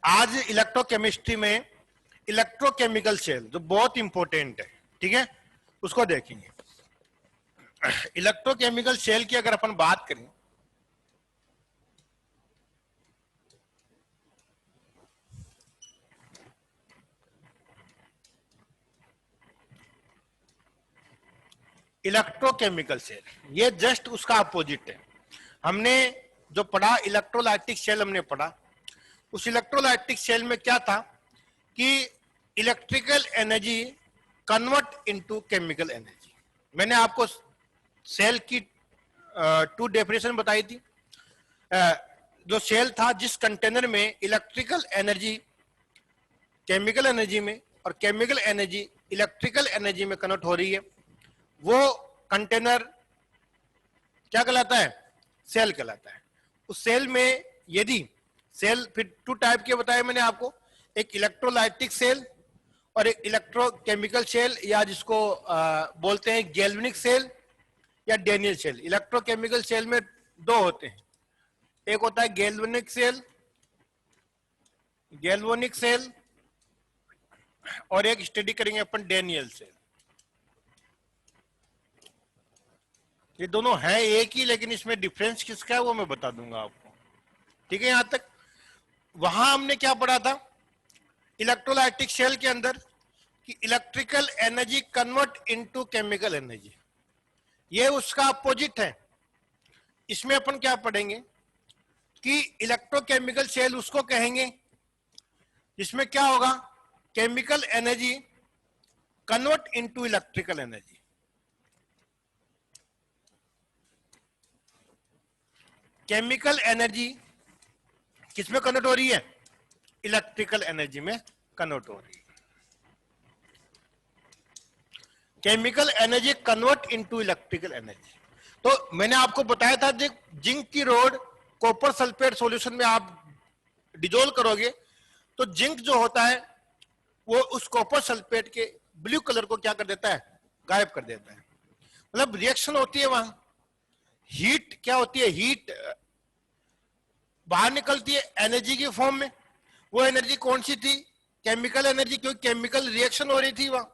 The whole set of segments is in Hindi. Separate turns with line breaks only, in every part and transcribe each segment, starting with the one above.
आज इलेक्ट्रोकेमिस्ट्री में इलेक्ट्रोकेमिकल सेल जो बहुत इंपॉर्टेंट है, ठीक है, उसको देखेंगे। इलेक्ट्रोकेमिकल सेल की अगर अपन बात करें इलेक्ट्रोकेमिकल सेल, ये जस्ट उसका अपोजिट है। हमने जो पढ़ा इलेक्ट्रोलाइटिक सेल हमने पढ़ा, उस इलेक्ट्रोलाइटिक सेल में क्या था कि electrical energy convert into chemical energy. मैंने आपको सेल की टू डेफिनेशन बताई थी। जो सेल था जिस कंटेनर में इलेक्ट्रिकल एनर्जी केमिकल एनर्जी में और केमिकल एनर्जी इलेक्ट्रिकल एनर्जी में कन्वर्ट हो रही है, वो कंटेनर क्या कहलाता है? सेल कहलाता है। उस सेल में यदि सेल फिर टू टाइप के बताए मैंने आपको, एक इलेक्ट्रोलाइटिक सेल और एक इलेक्ट्रोकेमिकल सेल, या जिसको बोलते हैं गैल्वेनिक सेल या डेनियल सेल। इलेक्ट्रोकेमिकल सेल में दो होते हैं, एक होता है गैल्वेनिक सेल और एक स्टडी करेंगे अपन डेनियल सेल। ये दोनों है एक ही, लेकिन इसमें डिफरेंस किसका है वो मैं बता दूंगा आपको, ठीक है। यहां तक वहां हमने क्या पढ़ा था इलेक्ट्रोलाइटिक सेल के अंदर कि electrical energy convert into chemical energy, ये उसका अपोजिट है। इसमें अपन क्या पढ़ेंगे कि इलेक्ट्रोकेमिकल सेल उसको कहेंगे जिसमें क्या होगा, chemical energy convert into electrical energy. Chemical energy किसमें कन्वर्ट हो रही है? इलेक्ट्रिकल एनर्जी में कन्वर्ट हो रही है। Chemical energy convert into electrical energy. तो मैंने आपको बताया था जिंक की रोड कॉपर सल्फेट सॉल्यूशन में आप डिजोल्व करोगे तो जिंक जो होता है वो उस कॉपर सल्फेट के ब्लू कलर को क्या कर देता है? गायब कर देता है। मतलब रिएक्शन होती है वहां, हीट क्या होती है? हीट बाहर निकलती है एनर्जी की फॉर्म में। वो एनर्जी कौन सी थी? केमिकल एनर्जी, क्योंकि केमिकल रिएक्शन हो रही थी वहां।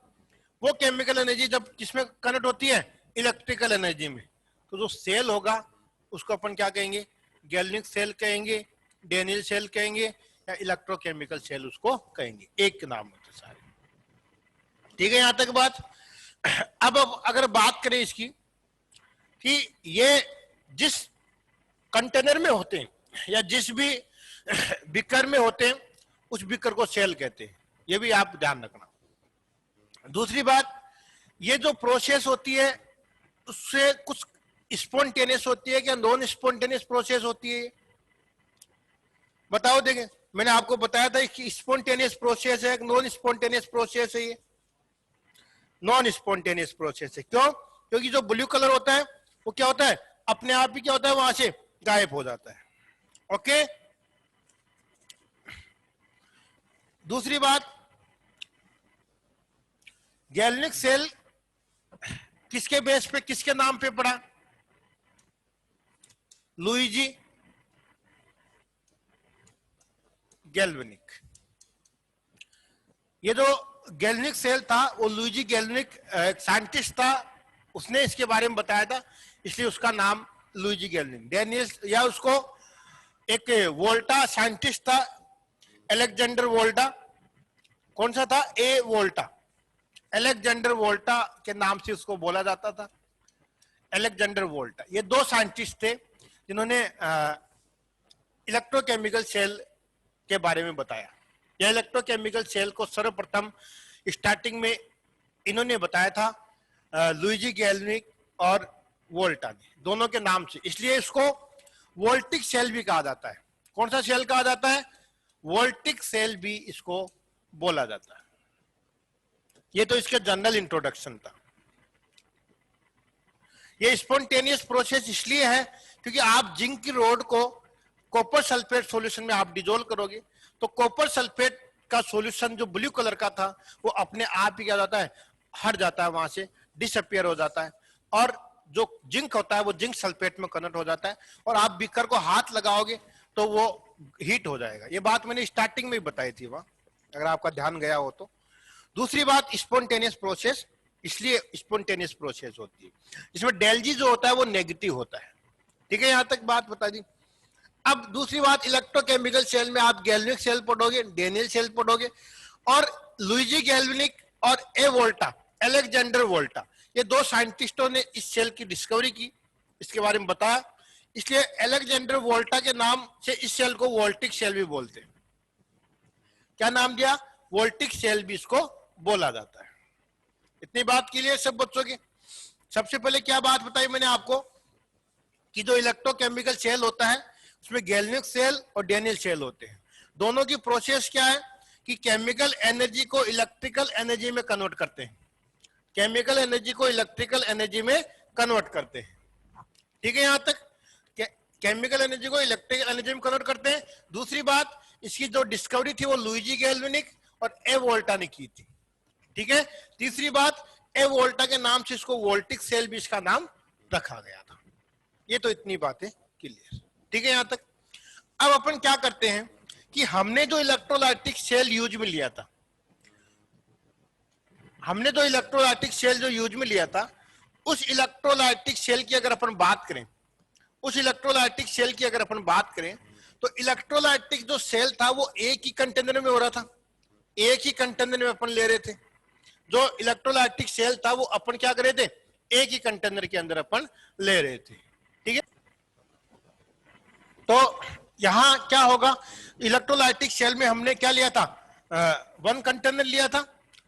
वो केमिकल एनर्जी जब किसमें कन्वर्ट होती है? इलेक्ट्रिकल एनर्जी में। तो जो सेल होगा उसको अपन क्या कहेंगे? गैल्वेनिक सेल कहेंगे, डेनियल सेल कहेंगे, या इलेक्ट्रोकेमिकल सेल उसको कहेंगे। एक के नाम होते सारे, ठीक है। यहां तक बात। अब अगर बात करें इसकी कि ये जिस कंटेनर में होते हैं या जिस भी बिकर में होते हैं उस बिकर को सेल कहते हैं, ये भी आप ध्यान रखना। दूसरी बात, ये जो प्रोसेस होती है उससे कुछ स्पॉन्टेनियस होती है क्या नॉन स्पॉन्टेनियस प्रोसेस होती है? बताओ। देखें, मैंने आपको बताया था कि स्पॉन्टेनियस प्रोसेस है, नॉन स्पॉन्टेनियस प्रोसेस है। ये नॉन स्पॉन्टेनियस प्रोसेस है। क्यों? क्योंकि जो ब्लू कलर होता है वो क्या होता है? अपने आप ही क्या होता है? वहां से गायब हो जाता है। ओके। दूसरी बात, गैल्वेनिक सेल किसके बेस पे, किसके नाम पे पड़ा? Luigi galvanic. ये जो गैल्वेनिक सेल था वो लुइजी गैल्वेनिक एक साइंटिस्ट था, उसने इसके बारे में बताया था, इसलिए उसका नाम लुइजी गैल्वेनिक। डेनियल, या उसको एक वोल्टा साइंटिस्ट था, अलेक्जेंडर वोल्टा। कौन सा था? ए वोल्टा। अलेक्जेंडर वोल्टा के नाम से उसको बोला जाता था, अलेक्जेंडर वोल्टा। ये दो साइंटिस्ट थे जिन्होंने इलेक्ट्रोकेमिकल सेल के बारे में बताया। यह इलेक्ट्रोकेमिकल सेल को सर्वप्रथम स्टार्टिंग में इन्होंने बताया था लुइजी गैल्वेनिक और वोल्टा ने, दोनों के नाम से। इसलिए इसको वोल्टिक सेल भी कहा जाता है। कौन सा सेल कहा जाता है? वोल्टिक सेल भी इसको बोला जाता है। ये तो इसका जनरल इंट्रोडक्शन था। ये स्पॉन्टेनियस प्रोसेस इसलिए है क्योंकि आप जिंक की रोड को कॉपर सल्फेट सॉल्यूशन में आप डिजोल्व करोगे तो कॉपर सल्फेट का सॉल्यूशन जो ब्लू कलर का था वो अपने आप ही क्या जाता है? हट जाता है, वहां से डिसअपियर हो जाता है, और जो जिंक होता है वो जिंक सल्फेट में कन्वर्ट हो जाता है। और आप बीकर को हाथ लगाओगे तो वो हीट हो जाएगा। ये बात मैंने स्टार्टिंग में ही बताई थी वहां, अगर आपका ध्यान गया हो तो। दूसरी बात स्पॉन्टेनियस प्रोसेस, इसलिए स्पॉन्टेनियस प्रोसेस होती है इसमें डेल जी जो होता है वो नेगेटिव होता है। ठीक है, यहां तक बात बता दी। अब दूसरी बात, इलेक्ट्रोकेमिकल सेल में आप गैल्वेनिक सेल पढ़ोगे, डेनियल सेल पढ़ोगे, और लुइजी गैल्वेनिक और ए वोल्टा, अलेक्जेंडर वोल्टा, ये दो साइंटिस्टों ने इस सेल की डिस्कवरी की, इसके बारे में बताया। इसलिए अलेक्जेंडर वोल्टा के नाम से इस सेल को वोल्टिक सेल भी बोलते हैं। क्या नाम दिया? वोल्टिक सेल भी इसको बोला जाता है। इतनी बात क्लियर सब बच्चों की? सबसे पहले क्या बात बताई मैंने आपको कि जो इलेक्ट्रोकेमिकल सेल होता है उसमें गैल्वेनिक सेल और डेनियल सेल होते हैं। दोनों की प्रोसेस क्या है कि केमिकल एनर्जी को इलेक्ट्रिकल एनर्जी में कन्वर्ट करते हैं, केमिकल एनर्जी को इलेक्ट्रिकल एनर्जी में कन्वर्ट करते हैं। ठीक है, यहां तक केमिकल एनर्जी को इलेक्ट्रिकल एनर्जी में कन्वर्ट करते हैं। दूसरी बात, इसकी जो डिस्कवरी थी वो लुइजी गैल्वेनिक और ए वोल्टा ने की थी। ठीक है, तीसरी बात, ए वोल्टा के नाम से इसको वोल्टिक सेल भी इसका नाम रखा गया था। ये तो इतनी बातें क्लियर। ठीक है, यहां तक। अब अपन क्या करते हैं कि हमने जो इलेक्ट्रोलाइटिक सेल यूज में लिया था, हमने जो इलेक्ट्रोलाइटिक सेल जो यूज में लिया था, उस इलेक्ट्रोलाइटिक सेल की अगर अपन बात करें, उस इलेक्ट्रोलाइटिक सेल की अगर अपन बात करें तो इलेक्ट्रोलाइटिक जो सेल था वो एक ही कंटेनर में हो रहा था, एक ही कंटेनर में अपन ले रहे थे। जो इलेक्ट्रोलाइटिक सेल था वो अपन क्या कर रहे थे, एक ही कंटेनर के अंदर अपन ले रहे थे। ठीक है, तो यहां क्या होगा, इलेक्ट्रोलाइटिक सेल में हमने क्या लिया था, 1 कंटेनर लिया था,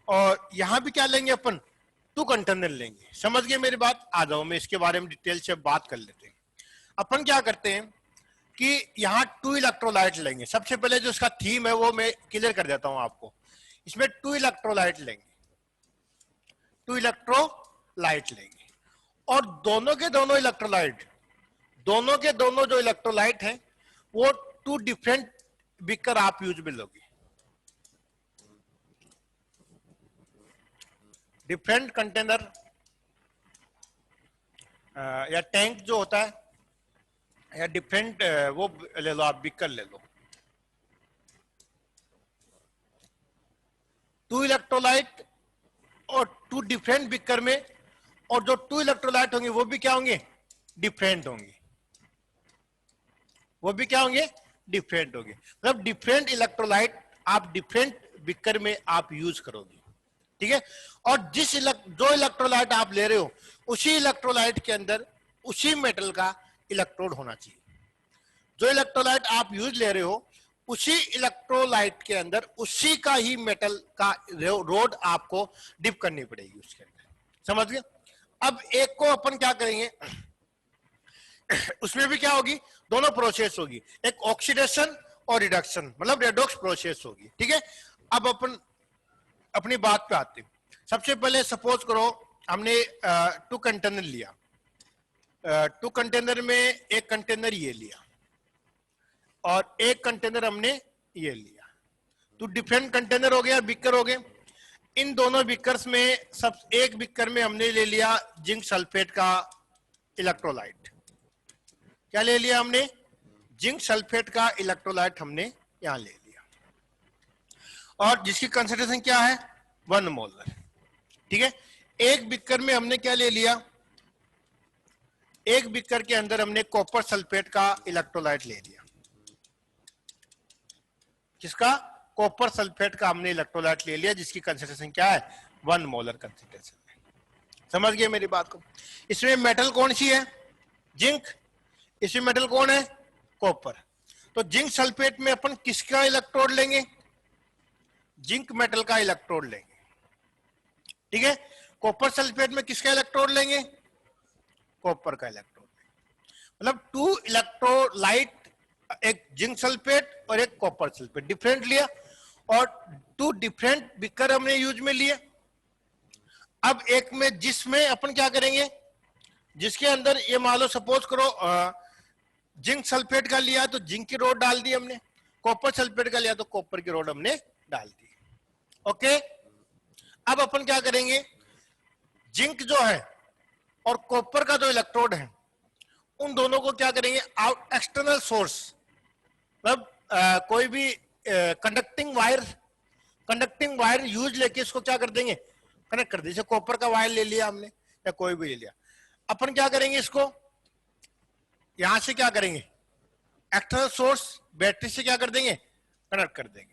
और यहां भी क्या लेंगे अपन, 2 कंटेनर लेंगे। समझ गए मेरी बात? आ जाओ, मैं इसके बारे में डिटेल से बात कर लेते हैं। अपन क्या करते हैं कि यहाँ 2 इलेक्ट्रोलाइट लेंगे। सबसे पहले जो इसका थीम है वो मैं क्लियर कर देता हूं आपको। इसमें 2 इलेक्ट्रोलाइट लेंगे, 2 इलेक्ट्रोलाइट लेंगे, और दोनों के दोनों इलेक्ट्रोलाइट, दोनों के दोनों जो इलेक्ट्रोलाइट हैं वो 2 डिफरेंट बीकर आप यूज में लोगे। डिफरेंट कंटेनर या टैंक जो होता है, या डिफरेंट वो ले लो, आप बीकर ले लो। 2 इलेक्ट्रोलाइट और 2 डिफरेंट बीकर में, और जो 2 इलेक्ट्रोलाइट होंगे वो भी क्या होंगे, डिफरेंट होंगे। वो भी क्या होंगे, डिफरेंट होंगे। मतलब डिफरेंट इलेक्ट्रोलाइट आप डिफरेंट बीकर में आप यूज करोगे। ठीक है, और जो इलेक्ट्रोलाइट आप ले रहे हो उसी इलेक्ट्रोलाइट के अंदर उसी मेटल का इलेक्ट्रोड होना चाहिए। जो इलेक्ट्रोलाइट आप यूज ले रहे हो उसी इलेक्ट्रोलाइट के अंदर उसी का ही मेटल का रोड आपको डिप करनी पड़ेगी उसके अंदर। समझ गए? अब एक को अपन क्या करेंगे, उसमें भी क्या होगी, दोनों प्रोसेस होगी, एक ऑक्सीडेशन और रिडक्शन, मतलब रेडॉक्स प्रोसेस होगी। ठीक है, अब अपन अपनी बात पे आते हैं। सबसे पहले सपोज करो हमने 2 कंटेनर लिया, 2 कंटेनर में एक कंटेनर ये लिया और एक कंटेनर हमने ये लिया, तो डिफरेंट कंटेनर हो गया, बीकर हो गए। इन दोनों बीकर्स में सब एक बीकर में हमने ले लिया जिंक सल्फेट का इलेक्ट्रोलाइट। क्या ले लिया हमने, जिंक सल्फेट का इलेक्ट्रोलाइट हमने यहां ले लिया, और जिसकी कंसंट्रेशन क्या है, 1 मोलर। ठीक है, एक बीकर में हमने क्या ले लिया, एक बीकर के अंदर हमने कॉपर सल्फेट का इलेक्ट्रोलाइट ले लिया। किसका, कॉपर सल्फेट का हमने इलेक्ट्रोलाइट ले लिया, जिसकी कंसंट्रेशन क्या है, 1 मोलर कंसंट्रेशन है। समझ गए मेरी बात को? इसमें मेटल कौन सी है, जिंक। इसमें मेटल कौन है, कॉपर। तो जिंक सल्फेट में अपन किसका इलेक्ट्रोड लेंगे, जिंक मेटल का इलेक्ट्रोड लेंगे। ठीक है, कॉपर सल्फेट में किसका इलेक्ट्रोड लेंगे, कॉपर का इलेक्ट्रोड लेंगे। मतलब 2 इलेक्ट्रोलाइट, एक जिंक सल्फेट और एक कॉपर सल्फेट, डिफरेंट लिया, और 2 डिफरेंट बीकर हमने यूज में लिए। अब एक में, जिसमें अपन क्या करेंगे, जिसके अंदर ये मान लो सपोज करो जिंक सल्फेट का लिया तो जिंक की रोड डाल दी हमने, कॉपर सल्फेट का लिया तो कॉपर की रोड हमने डाल दी। ओके, अब अपन क्या करेंगे, जिंक जो है और कॉपर का जो इलेक्ट्रोड है उन दोनों को क्या करेंगे, आउट एक्सटर्नल सोर्स, कोई भी कंडक्टिंग वायर यूज लेके इसको क्या कर देंगे, कनेक्ट कर देंगे। जैसे कॉपर का वायर ले लिया हमने या कोई भी ले लिया, अपन क्या करेंगे, इसको यहां से क्या करेंगे, एक्सटर्नल सोर्स बैटरी से क्या कर देंगे, कनेक्ट कर देंगे।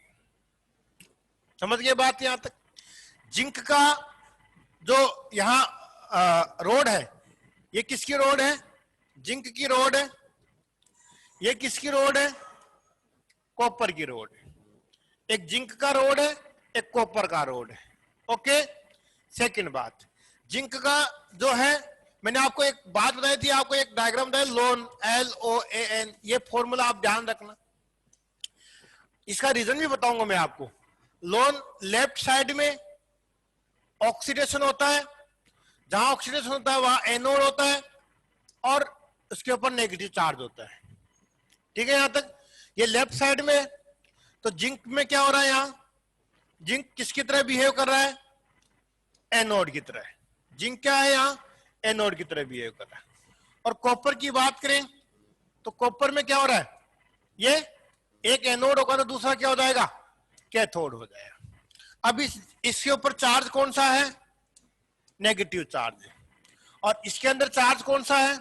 समझ गए बात यहां तक। जिंक का जो यहां रोड है, ये किसकी रोड है, जिंक की रोड है। ये किसकी रोड है, कॉपर की रोड है। एक जिंक का रोड है, एक कॉपर का रोड है। ओके। सेकंड बात, जिंक का जो है, मैंने आपको एक बात बताई थी, आपको एक डायग्राम बताया, लोन, LOAN, ये फॉर्मूला आप ध्यान रखना। इसका रीजन भी बताऊंगा मैं आपको। लोन लेफ्ट साइड में ऑक्सीडेशन होता है, जहां ऑक्सीडेशन होता है वहां एनोड होता है और उसके ऊपर नेगेटिव चार्ज होता है। ठीक है यहां तक, ये लेफ्ट साइड में। तो जिंक में क्या हो रहा है, यहां जिंक किसकी तरह बिहेव कर रहा है, एनोड की तरह। जिंक क्या है, यहां एनोड की तरह बिहेव कर रहा है। और कॉपर की बात करें तो कॉपर में क्या हो रहा है, ये एक एनोड होगा तो दूसरा क्या हो जाएगा, कैथोड हो जाएगा। अब इसके ऊपर चार्ज कौन सा है, नेगेटिव चार्ज है, और इसके अंदर चार्ज कौन सा है,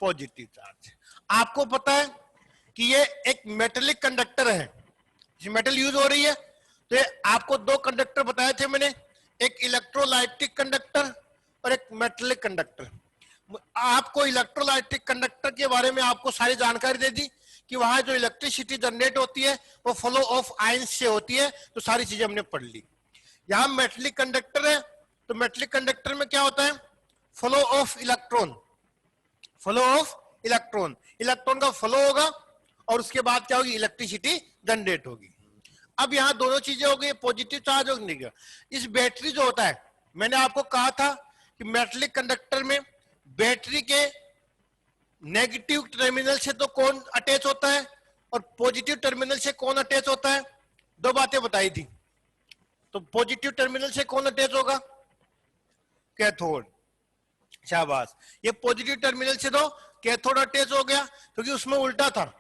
पॉजिटिव चार्ज। आपको पता है कि ये एक मेटेलिक कंडक्टर है, मेटल यूज हो रही है। तो ये आपको दो कंडक्टर बताए थे मैंने, एक इलेक्ट्रोलाइटिक कंडक्टर और एक मेटेलिक कंडक्टर। आपको इलेक्ट्रोलाइटिक कंडक्टर के बारे में आपको सारी जानकारी दे दी कि वहां जो इलेक्ट्रिसिटी जनरेट होती है वो फ्लो ऑफ आयंस से होती है, तो सारी चीजें हमने पढ़ ली। यहां मेटेलिक कंडक्टर है, तो मेटेलिक कंडक्टर में क्या होता है, flow of electron, flow of electron, electron का फ्लो होगा और उसके बाद क्या होगी, इलेक्ट्रिसिटी जनरेट होगी। अब यहां दोनों चीजें हो गई, पॉजिटिव चार्ज और नेगेटिव। इस बैटरी जो होता है, मैंने आपको कहा था कि मेटेलिक कंडक्टर में बैटरी के नेगेटिव टर्मिनल से तो कौन अटैच होता है और पॉजिटिव टर्मिनल से कौन अटैच होता है, दो बातें बताई थी। तो पॉजिटिव टर्मिनल से कौन अटैच होगा, कैथोड। शाबाश, ये पॉजिटिव टर्मिनल से तो कैथोड अटैच हो गया, क्योंकि उसमें उल्टा था।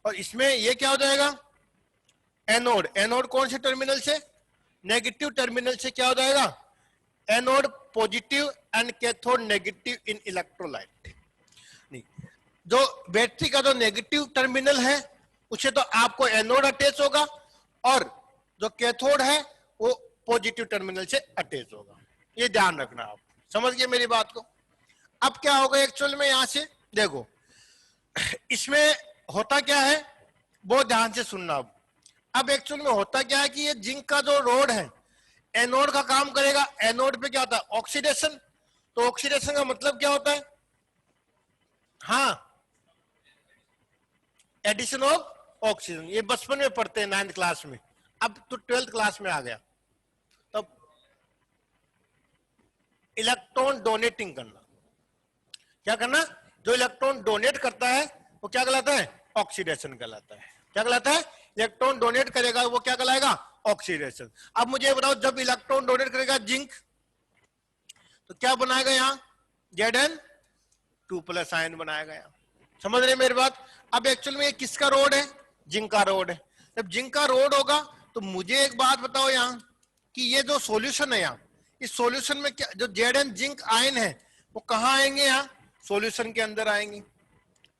और इसमें ये क्या हो जाएगा, एनोड। एनोड कौन से टर्मिनल से, नेगेटिव टर्मिनल से क्या हो जाएगा, anode positive and cathode negative in electrolyte. जो बैटरी का जो नेगेटिव टर्मिनल है उसे तो आपको एनोड अटैच होगा, और जो कैथोड है वो पॉजिटिव टर्मिनल से अटैच होगा। ये ध्यान रखना, आप समझ गए मेरी बात को। अब क्या होगा एक्चुअल में, यहां से देखो इसमें होता क्या है, वो ध्यान से सुनना। अब एक्चुअल में होता क्या है कि ये जिंक का जो रोड है, एनोड का काम करेगा। एनोड पे क्या होता है, ऑक्सीडेशन। तो ऑक्सीडेशन का मतलब क्या होता है, हाँ, एडिशन ऑफ ऑक्सीजन। ये बचपन में पढ़ते हैं 9th क्लास में, अब तो 12th क्लास में आ गया। तो इलेक्ट्रॉन डोनेटिंग करना, क्या करना, जो इलेक्ट्रॉन डोनेट करता है वो क्या कहलाता है, ऑक्सीडेशन कहलाता है। क्या कहलाता है, इलेक्ट्रॉन डोनेट करेगा वो क्या कहलाएगा, ऑक्सीडेशन। अब मुझे बताओ, जब इलेक्ट्रॉन डोनेट करेगा जिंक, तो क्या बनाएगा, यहां Zn2+ आयन बनाएगा। यहां समझ रहे मेरी बात। अब एक्चुअल में ये किसका रोड है, जिंक का रोड है। जब जिंक का रोड होगा तो मुझे एक बात बताओ यहाँ, कि ये जो सॉल्यूशन है यहाँ, इस सॉल्यूशन में क्या, जो Zn जिंक आयन है वो कहाँ आएंगे, यहाँ सॉल्यूशन के अंदर आएंगे।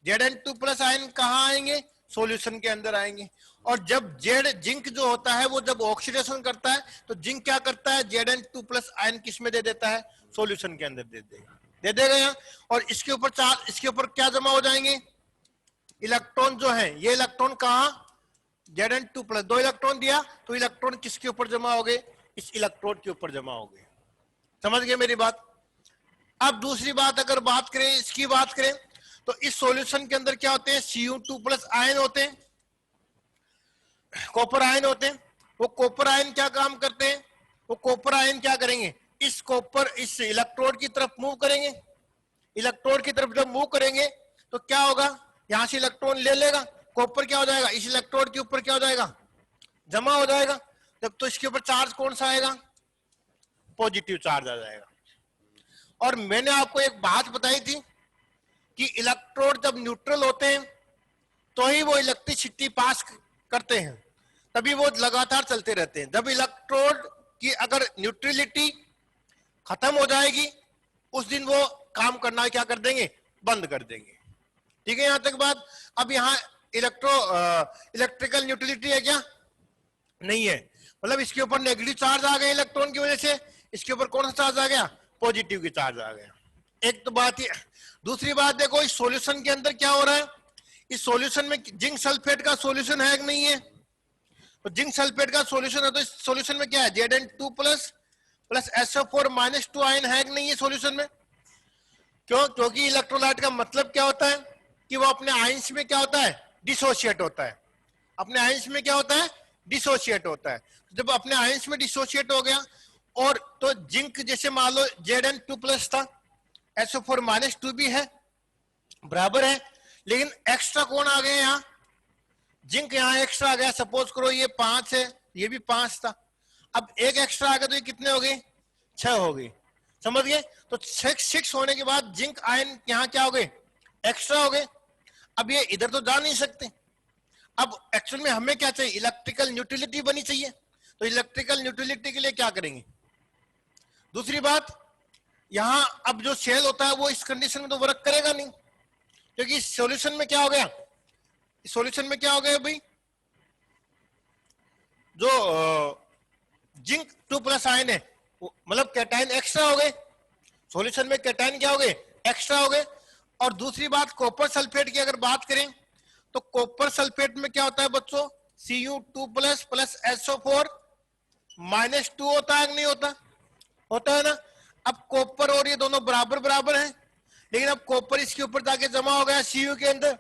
Zn2+ आयन कहाँ आएंगे, सॉल्यूशन के अंदर आएंगे। और जब जिंक जो होता है वो जब ऑक्सीडेशन करता है तो जिंक क्या करता है, Zn2+ आयन किस में दे देता है, सॉल्यूशन के अंदर दे देगा यहाँ। और इसके ऊपर चार्ज, इसके ऊपर क्या जमा हो जाएंगे, इलेक्ट्रॉन जो है, ये इलेक्ट्रॉन कहाँ, Zn2+, 2 इलेक्ट्रॉन दिया तो इलेक्ट्रॉन किसके ऊपर जमा हो गए, इस इलेक्ट्रोड के ऊपर जमा हो गए। समझ गए मेरी बात। अब दूसरी बात अगर बात करें, इसकी बात करें, तो इस सॉल्यूशन के अंदर क्या होते हैं, Cu2+ आयन होते हैं, कॉपर आयन होते हैं। वो कॉपर आयन क्या काम करते हैं, वो कॉपर आयन क्या करेंगे, इस कॉपर इस इलेक्ट्रोड की तरफ मूव करेंगे। इलेक्ट्रोड की तरफ जब मूव करेंगे तो क्या होगा, यहां से इलेक्ट्रॉन ले लेगा, कॉपर क्या हो जाएगा, इस इलेक्ट्रोड के ऊपर क्या हो जाएगा, जमा हो जाएगा। जब तो इसके ऊपर चार्ज कौन सा आएगा, पॉजिटिव चार्ज आ जाएगा। और मैंने आपको एक बात बताई थी कि इलेक्ट्रोड जब न्यूट्रल होते हैं तो ही वो इलेक्ट्रिसिटी पास करते हैं, तभी वो लगातार चलते रहते हैं। जब इलेक्ट्रोड की अगर न्यूट्रलिटी खत्म हो जाएगी उस दिन वो काम करना क्या कर देंगे, बंद कर देंगे। ठीक है, यहां तक बात। अब यहाँ इलेक्ट्रिकल न्यूट्रलिटी है क्या, नहीं है, मतलब इसके ऊपर नेगेटिव चार्ज आ गया इलेक्ट्रॉन की वजह से, इसके ऊपर कौन सा चार्ज आ गया, पॉजिटिव की चार्ज आ गया। एक तो बात ये। दूसरी बात देखो इस सॉल्यूशन के अंदर क्या हो रहा है, इस सॉल्यूशन में जिंक सल्फेट का सॉल्यूशन है कि नहीं है, तो जिंक सल्फेट का सॉल्यूशन है तो इस सॉल्यूशन में क्या है, Zn2 plus plus SO4 minus 2 ion है कि नहीं है सॉल्यूशन में। क्यों, क्योंकि इलेक्ट्रोलाइट का मतलब क्या होता है कि वो अपने आयंस में क्या होता है, डिसोशिएट होता है, अपने आयंस में क्या होता है, डिसोशिएट होता है। जब अपने आयंस में डिसोशिएट हो गया और तो जिंक जैसे मान लो Zn2 प्लस था, SO4 माइनस 2 भी है, बराबर है, लेकिन एक्स्ट्रा कौन आ गया यहाँ, जिंक यहाँ एक्स्ट्रा आ गया। सपोज करो ये 5 है, ये भी 5 था, अब एक एक्स्ट्रा आ गया तो ये कितने हो गए, 6 हो गए, समझ गए। तो 6 होने के बाद जिंक आयन यहाँ क्या हो गए, एक्स्ट्रा हो गए। अब ये इधर तो जा नहीं सकते, अब एक्चुअल में हमें क्या चाहिए, इलेक्ट्रिकल न्यूट्रलिटी बनी चाहिए। तो इलेक्ट्रिकल न्यूट्रलिटी के लिए क्या करेंगे, दूसरी बात, यहां अब जो सेल होता है वो इस कंडीशन में तो वर्क करेगा नहीं, क्योंकि सॉल्यूशन में क्या हो गया, सॉल्यूशन में क्या हो गया भाई, जो जिंक 2 प्लस आयन है मतलब कैटायन एक्स्ट्रा हो गए, सॉल्यूशन में कैटायन क्या हो गए, एक्स्ट्रा हो गए। और दूसरी बात कॉपर सल्फेट की अगर बात करें तो कॉपर सल्फेट में क्या होता है बच्चों, Cu2 plus plus SO4 minus 2 होता है कि नहीं होता, होता है ना। अब कॉपर और ये दोनों बराबर बराबर हैं, लेकिन अब कॉपर इसके ऊपर जाके जमा हो गया Cu के अंदर,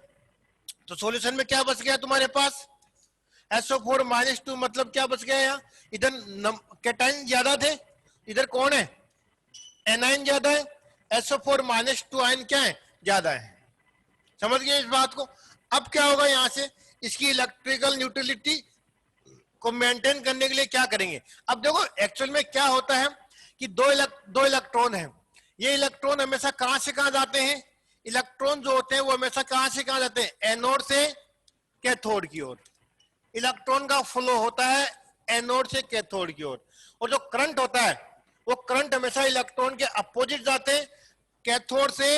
तो सॉल्यूशन में क्या बच गया तुम्हारे पास, SO4 माइनस 2, मतलब क्या बच गया यहाँ, इधर कैटायन ज्यादा थे, इधर कौन है, एनायन ज्यादा है, SO4 माइनस 2 आयन क्या है, ज्यादा है। समझ गए इस बात को। अब क्या होगा यहां से, इसकी इलेक्ट्रिकल न्यूट्रलिटी को मेंटेन करने के लिए क्या करेंगे। अब देखो एक्चुअल में क्या होता है कि दो इलेक्ट्रॉन है, ये इलेक्ट्रॉन हमेशा कहां से कहां जाते हैं, इलेक्ट्रॉन जो होते हैं वो हमेशा कहां से कहां जाते हैं, एनोड से कैथोड की ओर। इलेक्ट्रॉन का फ्लो होता है एनोड से कैथोड की ओर, और जो करंट होता है वो करंट हमेशा इलेक्ट्रॉन के अपोजिट जाते हैं, कैथोड से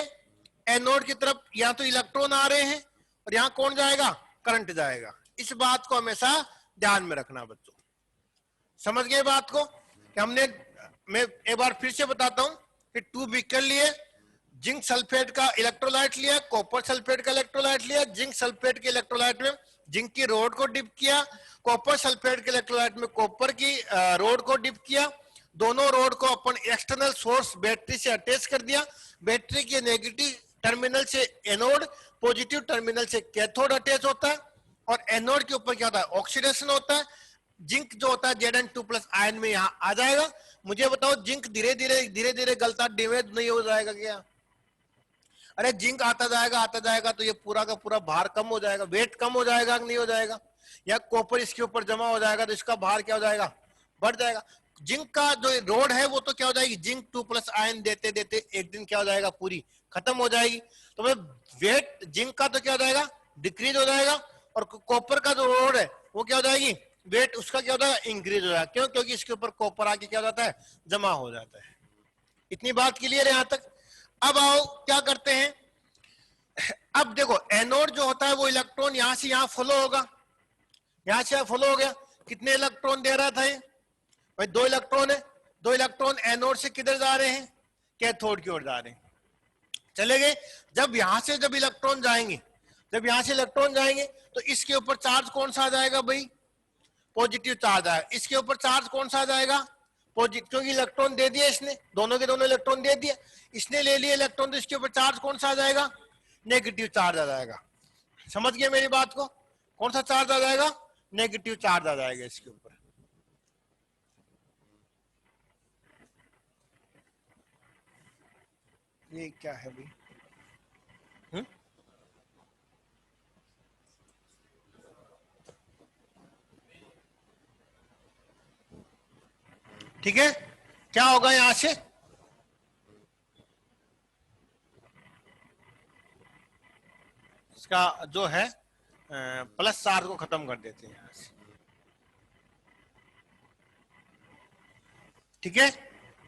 एनोड की तरफ। यहां तो इलेक्ट्रॉन आ रहे हैं और यहां कौन जाएगा, करंट जाएगा। इस बात को हमेशा ध्यान में रखना बच्चों, समझ गए बात को कि हमने, मैं एक बार फिर से बताता हूं कि 2 बीकर लिए, जिंक सल्फेट का इलेक्ट्रोलाइट लिया, कॉपर सल्फेट का इलेक्ट्रोलाइट लिया, जिंक सल्फेट के इलेक्ट्रोलाइट में जिंक की रोड को डिप किया, कॉपर सल्फेट के इलेक्ट्रोलाइट में कॉपर की रोड को डिप किया, दोनों रोड को अपन एक्सटर्नल सोर्स बैटरी से अटैच कर दिया, बैटरी के नेगेटिव टर्मिनल से एनोड, पॉजिटिव टर्मिनल से कैथोड अटैच होता है, और एनोड के ऊपर क्या होता है, ऑक्सीडेशन होता है, जिंक जो होता है Zn2 प्लस आयन में यहां आ जाएगा। मुझे बताओ जिंक धीरे धीरे गलता डैमेज नहीं हो जाएगा क्या, अरे जिंक आता जाएगा तो ये पूरा का पूरा भार कम हो जाएगा, वेट कम हो जाएगा कि नहीं हो जाएगा, या कॉपर इसके ऊपर जमा हो जाएगा तो इसका भार क्या हो जाएगा, बढ़ जाएगा। जिंक का जो रोड है वो तो क्या हो जाएगी, जिंक 2 प्लस आयन देते देते एक दिन क्या हो जाएगा, पूरी खत्म हो जाएगी। तो वेट जिंक का तो क्या हो जाएगा, डिक्रीज हो जाएगा, और कॉपर का जो रोड है वो क्या हो जाएगी, वेट उसका क्या होता है, इंक्रीज हो जाएगा। क्यों, क्योंकि इसके ऊपर कॉपर आके क्या हो जाता है, जमा हो जाता है। इतनी बात क्लियर है यहां तक। अब आओ क्या करते हैं, अब देखो एनोड जो होता है वो इलेक्ट्रॉन यहां से यहां फ्लो होगा, यहां से फ्लो हो गया, कितने इलेक्ट्रॉन दे रहा था ये भाई, 2 इलेक्ट्रॉन है, 2 इलेक्ट्रॉन एनोड से किधर जा रहे हैं, कैथोड की ओर जा रहे हैं, चले गए। जब यहां से जब इलेक्ट्रॉन जाएंगे, जब यहां से इलेक्ट्रॉन जाएंगे तो इसके ऊपर चार्ज कौन सा आ जाएगा भाई, पॉजिटिव चार्ज आएगा। इसके ऊपर चार्ज कौन सा आ जाएगा, पॉजिटिव, क्योंकि इलेक्ट्रॉन दे दिया इसने, दोनों के दोनों इलेक्ट्रॉन दे दिया, इसने ले लिया इलेक्ट्रॉन, तो इसके ऊपर चार्ज कौन सा आ जाएगा, नेगेटिव चार्ज आ जाएगा। समझ गए मेरी बात को, कौन सा चार्ज आ जाएगा, नेगेटिव चार्ज आ जाएगा इसके ऊपर। ये क्या है भाई, ठीक है, क्या होगा यहां से, इसका जो है प्लस चार्ज को खत्म कर देते हैं यहाँ से। ठीक है,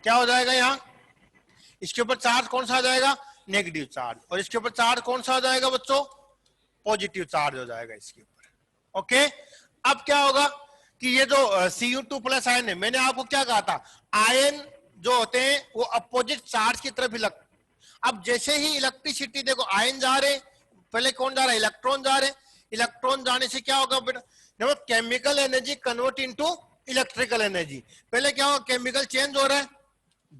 क्या हो जाएगा यहाँ, इसके ऊपर चार्ज कौन सा आ जाएगा, नेगेटिव चार्ज, और इसके ऊपर चार्ज कौन सा आ जाएगा बच्चों, पॉजिटिव चार्ज हो जाएगा इसके ऊपर। ओके, अब क्या होगा कि ये जो Cu2 प्लस आयन है, मैंने आपको क्या कहा था, आयन जो होते हैं वो अपोजिट चार्ज की तरफ इलेक्ट, अब जैसे ही इलेक्ट्रिसिटी देखो आयन जा रहे, पहले कौन जा रहा है, इलेक्ट्रॉन जा रहे, इलेक्ट्रॉन जाने से क्या होगा बेटा, देखो chemical energy convert into electrical energy. पहले क्या होगा, केमिकल चेंज हो रहा है,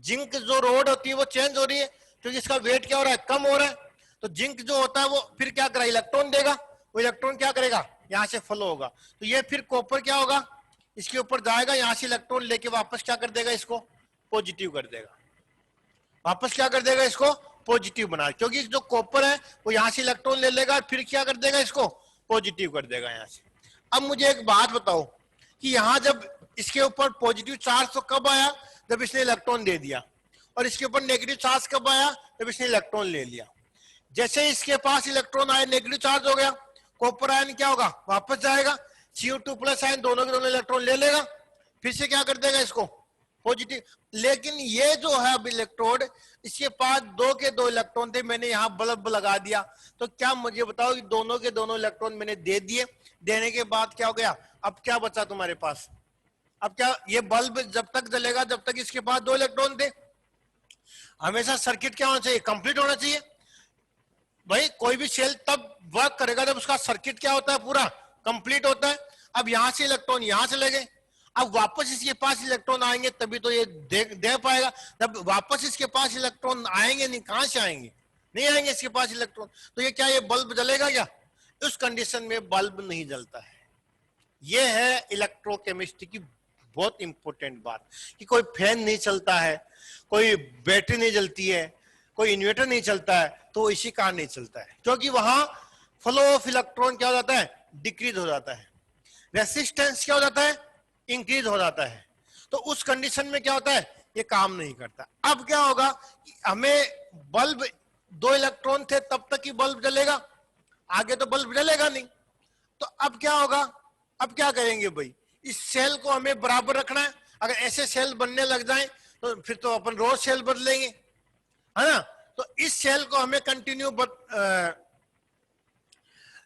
जिंक जो रोड होती है वो चेंज हो रही है क्योंकि इसका वेट क्या हो रहा है, कम हो रहा है, तो जिंक जो होता है वो फिर क्या करेगा, इलेक्ट्रॉन देगा, वो इलेक्ट्रॉन क्या करेगा, यहां से फ्लो होगा, तो ये फिर कॉपर क्या होगा, इसके ऊपर जाएगा, यहां से इलेक्ट्रॉन लेके वापस क्या कर देगा, इसको पॉजिटिव कर देगा, वापस क्या कर देगा, इसको पॉजिटिव बना, क्योंकि जो कॉपर है वो यहां से इलेक्ट्रॉन ले लेगा, फिर क्या कर देगा, इसको पॉजिटिव कर देगा यहां से। अब मुझे एक बात बताओ कि यहां जब इसके ऊपर पॉजिटिव चार्ज तो कब आया, जब इसने इलेक्ट्रॉन दे दिया, और इसके ऊपर नेगेटिव चार्ज कब आया, जब इसने इलेक्ट्रॉन ले लिया। जैसे इसके पास इलेक्ट्रॉन आए, नेगेटिव चार्ज हो गया, कॉपर आयन क्या होगा, वापस जाएगा, Cu2 प्लस आयन दोनों के दोनों इलेक्ट्रॉन ले लेगा, फिर से क्या कर देगा, इसको पॉजिटिव। लेकिन ये जो है अब इलेक्ट्रोड, इसके पास दो के दो इलेक्ट्रॉन थे, मैंने यहाँ बल्ब लगा दिया, तो क्या मुझे बताओ कि दोनों के दोनों इलेक्ट्रॉन मैंने दे दिए, देने के बाद क्या हो गया, अब क्या बचा तुम्हारे पास, अब क्या, ये बल्ब जब तक जलेगा जब तक इसके पास दो इलेक्ट्रॉन थे। हमेशा सर्किट क्या होना चाहिए, कंप्लीट होना चाहिए भाई, कोई भी सेल तब वर्क करेगा जब उसका सर्किट क्या होता है, पूरा कंप्लीट होता है। अब यहां से इलेक्ट्रॉन यहां चले गए, अब वापस इसके पास इलेक्ट्रॉन आएंगे तभी तो ये दे पाएगा, जब वापस इसके पास इलेक्ट्रॉन आएंगे नहीं, कहां से आएंगे, नहीं आएंगे इसके पास इलेक्ट्रॉन, तो ये क्या, ये बल्ब जलेगा क्या, उस कंडीशन में बल्ब नहीं जलता है। ये है इलेक्ट्रोकेमिस्ट्री की बहुत इंपॉर्टेंट बात, कि कोई फैन नहीं चलता है, कोई बैटरी नहीं जलती है, कोई इन्वर्टर नहीं चलता है, तो इसी कारण नहीं चलता है, क्योंकि वहां फ्लो ऑफ इलेक्ट्रॉन क्या हो जाता है, डिक्रीज हो जाता है, रेसिस्टेंस क्या हो जाता है, इंक्रीज हो जाता है, तो उस कंडीशन में क्या होता है, ये काम नहीं करता। अब क्या होगा, हमें बल्ब दो इलेक्ट्रॉन थे तब तक ही बल्ब जलेगा, आगे तो बल्ब जलेगा नहीं, तो अब क्या होगा, अब क्या करेंगे भाई, इस सेल को हमें बराबर रखना है, अगर ऐसे सेल बनने लग जाए तो फिर तो अपन रोज सेल बदलेंगे, है ना, तो इस सेल को हमें कंटिन्यू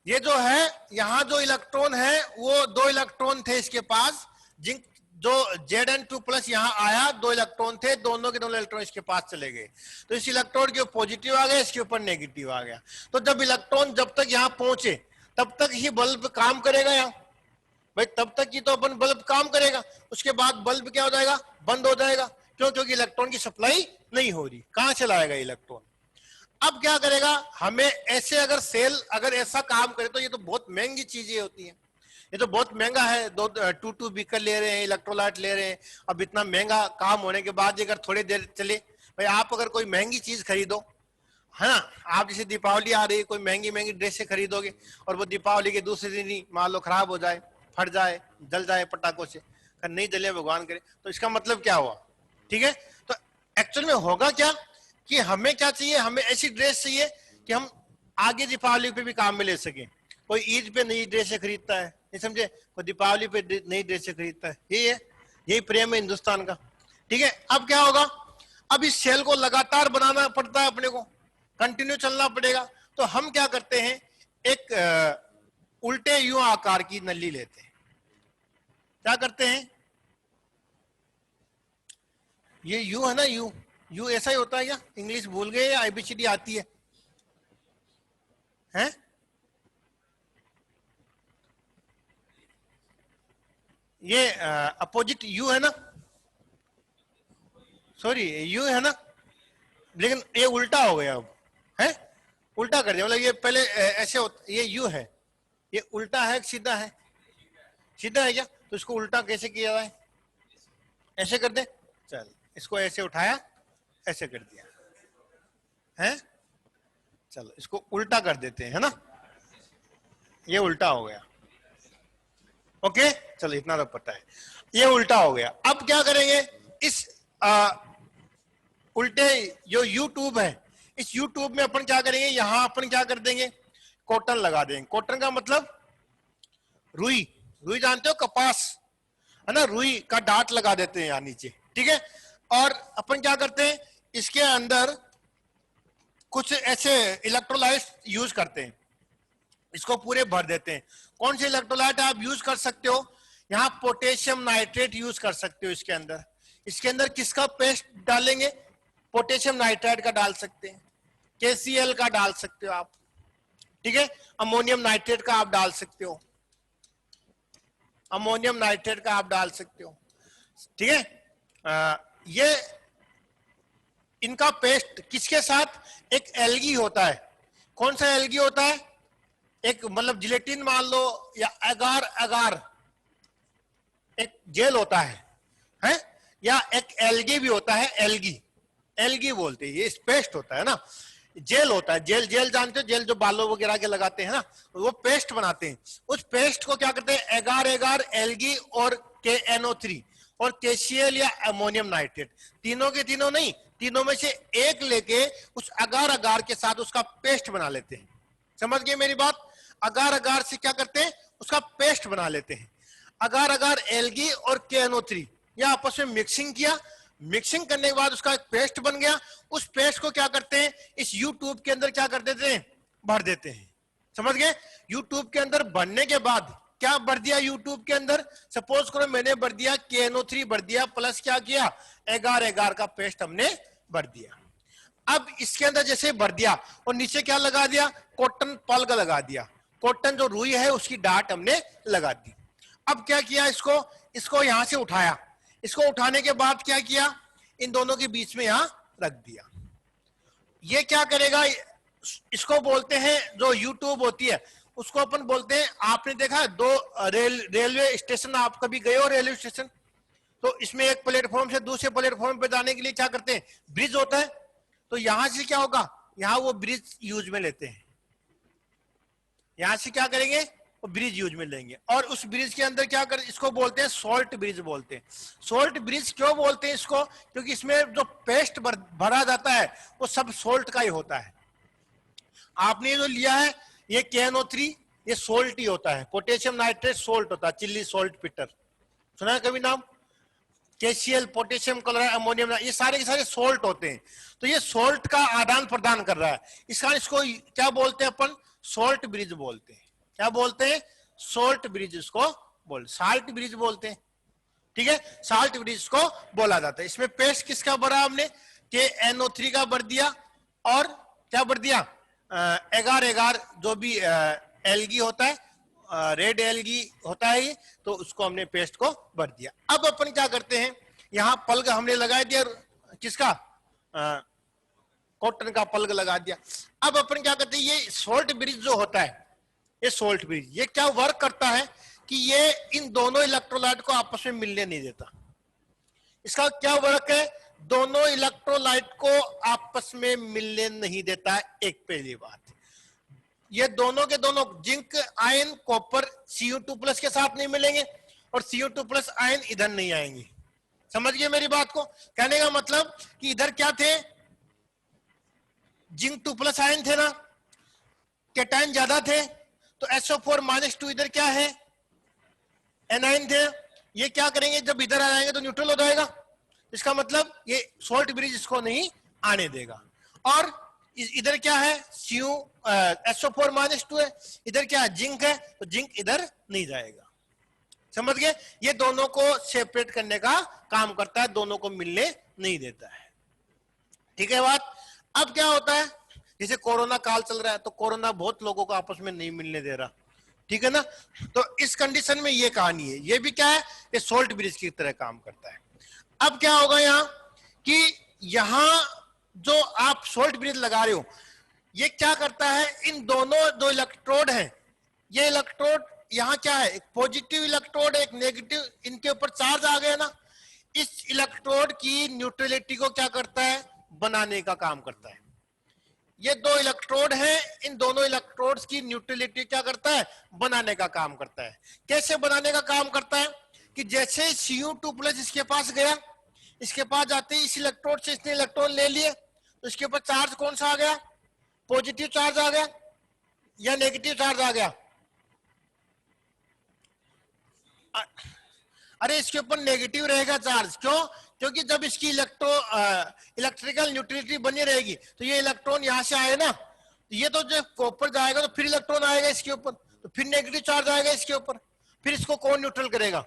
ये जो है यहां जो इलेक्ट्रॉन है वो दो इलेक्ट्रॉन थे इसके पास, जिंक जो Zn2 प्लस यहां आया, दो इलेक्ट्रॉन थे, दोनों के दोनों इलेक्ट्रॉन इसके पास चले गए, तो इस इलेक्ट्रॉन के पॉजिटिव आ गया, इसके ऊपर नेगेटिव आ गया, तो जब इलेक्ट्रॉन जब तक यहां पहुंचे तब तक ही बल्ब काम करेगा यहां भाई, तब तक ही तो अपन बल्ब काम करेगा, उसके बाद बल्ब क्या हो जाएगा, बंद हो जाएगा, क्यों, क्योंकि इलेक्ट्रॉन की सप्लाई नहीं हो रही, कहां से लाएगा इलेक्ट्रॉन। अब क्या करेगा, हमें ऐसे अगर सेल अगर ऐसा काम करे तो ये तो बहुत महंगी चीजें होती हैं, ये तो बहुत महंगा है, 2 बीकर ले रहे हैं, इलेक्ट्रोलाइट ले रहे हैं, अब इतना महंगा काम होने के बाद अगर थोड़ी देर चले, भाई आप अगर कोई महंगी चीज खरीदो, है ना, आप जैसे दीपावली आ रही है, कोई महंगी महंगी ड्रेसें खरीदोगे और वो दीपावली के दूसरे दिन ही मान लो खराब हो जाए, फट जाए, जल जाए पटाखों से, नहीं जले भगवान करे, तो इसका मतलब क्या हुआ, ठीक है, तो एक्चुअल में होगा क्या कि हमें क्या चाहिए, हमें ऐसी ड्रेस चाहिए कि हम आगे दीपावली पे भी काम में ले सकें, कोई ईद पे नई ड्रेसें खरीदता है, नहीं समझे, कोई दीपावली पे नई ड्रेसें खरीदता है, यही है, यही प्रेम है हिंदुस्तान का, ठीक है। अब क्या होगा, अब इस सेल को लगातार बनाना पड़ता है अपने को, कंटिन्यू चलना पड़ेगा, तो हम क्या करते हैं, एक उल्टे यू आकार की नली लेते हैं, क्या करते हैं, ये यू है ना, यू ऐसा ही होता है क्या, इंग्लिश भूल गए या ABCD आती है, हैं? ये अपोजिट यू है ना, सॉरी यू है ना, लेकिन ये उल्टा हो गया अब, है उल्टा कर दिया, मतलब ये पहले ऐसे होता, ये यू है, ये उल्टा है सीधा है, सीधा है क्या, तो इसको उल्टा कैसे किया जाए, ऐसे कर दे, चल इसको ऐसे उठाया, ऐसे कर दिया है, चलो इसको उल्टा कर देते हैं, है ना, ये उल्टा हो गया, ओके, चलो इतना तो पता है, ये उल्टा हो गया। अब क्या करेंगे, इस उल्टे जो यूट्यूब है, इस यूट्यूब में अपन क्या करेंगे, यहां अपन क्या कर देंगे, कॉटन लगा देंगे, कॉटन का मतलब रुई, रुई जानते हो, कपास है ना, रुई का डांट लगा देते हैं यहाँ नीचे, ठीक है। और अपन क्या करते हैं, इसके अंदर कुछ ऐसे इलेक्ट्रोलाइट यूज करते हैं, इसको पूरे भर देते हैं। कौन से इलेक्ट्रोलाइट आप यूज कर सकते हो, यहाँ पोटेशियम नाइट्रेट यूज कर सकते हो इसके अंदर। इसके अंदर किसका पेस्ट डालेंगे, पोटेशियम नाइट्रेट का डाल सकते हैं, KCl का डाल सकते हो आप, ठीक है। अमोनियम नाइट्रेट का आप डाल सकते हो, अमोनियम नाइट्रेट का आप डाल सकते हो, ठीक है। ये इनका पेस्ट किसके साथ, एक एल्गी होता है। कौन सा एल्गी होता है, एक मतलब जिलेटिन मान लो, या अगार अगार एक जेल होता है या एक एल्गी भी होता है, एल्गी, एल्गी बोलते हैं, ये पेस्ट होता है ना। जेल होता है, जेल, जेल जानते हो, जेल जो बालों वगैरह के लगाते हैं ना, वो पेस्ट बनाते हैं। उस पेस्ट को क्या करते हैं, एगार एगार, एल्गी और KNO3 और KCl या अमोनियम नाइट्रेट, तीनों के तीनों नहीं, तीनों में से एक लेके उस अगार अगार के साथ उसका पेस्ट बना लेते हैं। समझ गए मेरी बात, अगार अगार से क्या करते हैं, उसका पेस्ट बना लेते हैं। अगार अगार, एल्गी और KNO3 या आपस में मिक्सिंग किया, मिक्सिंग करने के बाद उसका एक पेस्ट बन गया। उस पेस्ट को क्या करते हैं, इस यू ट्यूब के अंदर क्या कर देते हैं, भर देते हैं। समझ गए, यू ट्यूब के अंदर भरने के बाद क्या भर दिया यू ट्यूब के अंदर, सपोज करो मैंने भर दिया KNO3 भर दिया, प्लस क्या किया, एगार एगार का पेस्ट हमने भर दिया। अब इसके अंदर जैसे भर दिया और नीचे क्या लगा दिया, कॉटन पल्ग लगा दिया, कॉटन जो रुई है उसकी डांट हमने लगा दी। अब क्या किया, इसको यहां से उठाया, इसको उठाने के बाद क्या किया, इन दोनों के बीच में यहां रख दिया। ये क्या करेगा, इसको बोलते हैं, जो यूट्यूब होती है उसको अपन बोलते हैं, आपने देखा है दो रेलवे स्टेशन, आप कभी गए हो रेलवे स्टेशन, तो इसमें एक प्लेटफॉर्म से दूसरे प्लेटफॉर्म पे जाने के लिए क्या करते हैं, ब्रिज होता है। तो यहां से क्या होगा, यहां वो ब्रिज यूज में लेते हैं, यहां से क्या करेंगे, वो ब्रिज यूज में लेंगे। और उस ब्रिज के अंदर क्या कर, इसको बोलते हैं सॉल्ट ब्रिज बोलते हैं। सॉल्ट ब्रिज क्यों बोलते हैं इसको, क्योंकि इसमें जो पेस्ट भरा जाता है वो सब सॉल्ट का ही होता है। आपने जो लिया है ये KNO3, ये सोल्ट ही होता है, पोटेशियम नाइट्रेट सोल्ट होता है, चिल्ली सोल्ट पीटर, सुना है कभी नाम, KCl, पोटेशियम क्लोराइड, अमोनियम, ये सारे के सारे सोल्ट होते हैं। तो ये सोल्ट का आदान प्रदान कर रहा है, इसको क्या बोलते हैं अपन, सोल्ट ब्रिज बोलते हैं। क्या बोलते हैं, सोल्ट ब्रिज, इसको बोल साल्ट ब्रिज बोलते हैं, ठीक है, साल्ट ब्रिज को बोला जाता है। इसमें पेस्ट किसका भरा हमने, KNO3 का भर दिया, और क्या भर दिया, एगार एगार जो भी एल्गी होता है, रेड एल्गी होता है ये, तो उसको हमने पेस्ट को भर दिया। अब अपन क्या करते हैं, यहां पल्ग हमने लगा दिया, किसका, कॉटन का पल्ग लगा दिया। अब अपन क्या करते हैं, ये सोल्ट ब्रिज जो होता है, ये सोल्ट ब्रिज, ये क्या वर्क करता है कि ये इन दोनों इलेक्ट्रोलाइट को आपस में मिलने नहीं देता। इसका क्या वर्क है, दोनों इलेक्ट्रोलाइट को आपस में मिलने नहीं देता है। एक पहली बात, ये दोनों के दोनों जिंक आयन कॉपर Cu2+ के साथ नहीं मिलेंगे, और Cu2+ आयन इधर नहीं आएंगे। समझ गए मेरी बात को, कहने का मतलब कि इधर क्या थे, जिंक 2+ आयन थे ना, कैटायन ज्यादा थे, तो SO4-2 इधर क्या है, एनायन थे। ये क्या करेंगे, जब इधर आ जाएंगे तो न्यूट्रल हो जाएगा, इसका मतलब ये सोल्ट ब्रिज इसको नहीं आने देगा। और इधर क्या है, SO4-2 है, इधर क्या है, जिंक है, तो जिंक इधर नहीं जाएगा। समझ गए, ये दोनों को सेपरेट करने का काम करता है, दोनों को मिलने नहीं देता है, ठीक है बात। अब क्या होता है, जैसे कोरोना काल चल रहा है, तो कोरोना बहुत लोगों को आपस में नहीं मिलने दे रहा, ठीक है ना। तो इस कंडीशन में ये कहानी है, ये भी क्या है, ये सोल्ट ब्रिज की तरह काम करता है। अब क्या होगा यहाँ कि यहां जो आप सोल्ट ब्रिज लगा रहे हो, ये क्या करता है, इन दोनों दो इलेक्ट्रोड हैं, ये इलेक्ट्रोड यहाँ क्या है, एक पॉजिटिव इलेक्ट्रोड, एक नेगेटिव, इनके ऊपर चार्ज आ गया ना, इस इलेक्ट्रोड की न्यूट्रलिटी को क्या करता है, बनाने का काम करता है। ये दो इलेक्ट्रोड हैं, इन दोनों इलेक्ट्रोड्स की न्यूट्रलिटी क्या करता है, बनाने का काम करता है। कैसे बनाने का काम करता है, कि जैसे Cu2+ इसके पास गया, इसके पास जाते ही इस इलेक्ट्रोड से इसने इलेक्ट्रॉन ले लिए, तो इसके ऊपर चार्ज कौन सा आ गया, पॉजिटिव चार्ज आ गया या नेगेटिव चार्ज आ गया, अ- अरे इसके ऊपर नेगेटिव रहेगा चार्ज, क्यों? क्योंकि जब इसकी इलेक्ट्रिकल न्यूट्रलिटी बनी रहेगी तो ये इलेक्ट्रॉन यहां से आए ना, ये तो जो कॉपर जाएगा तो फिर इलेक्ट्रॉन आएगा इसके ऊपर, तो फिर नेगेटिव चार्ज आएगा इसके ऊपर, फिर इसको कौन न्यूट्रल करेगा?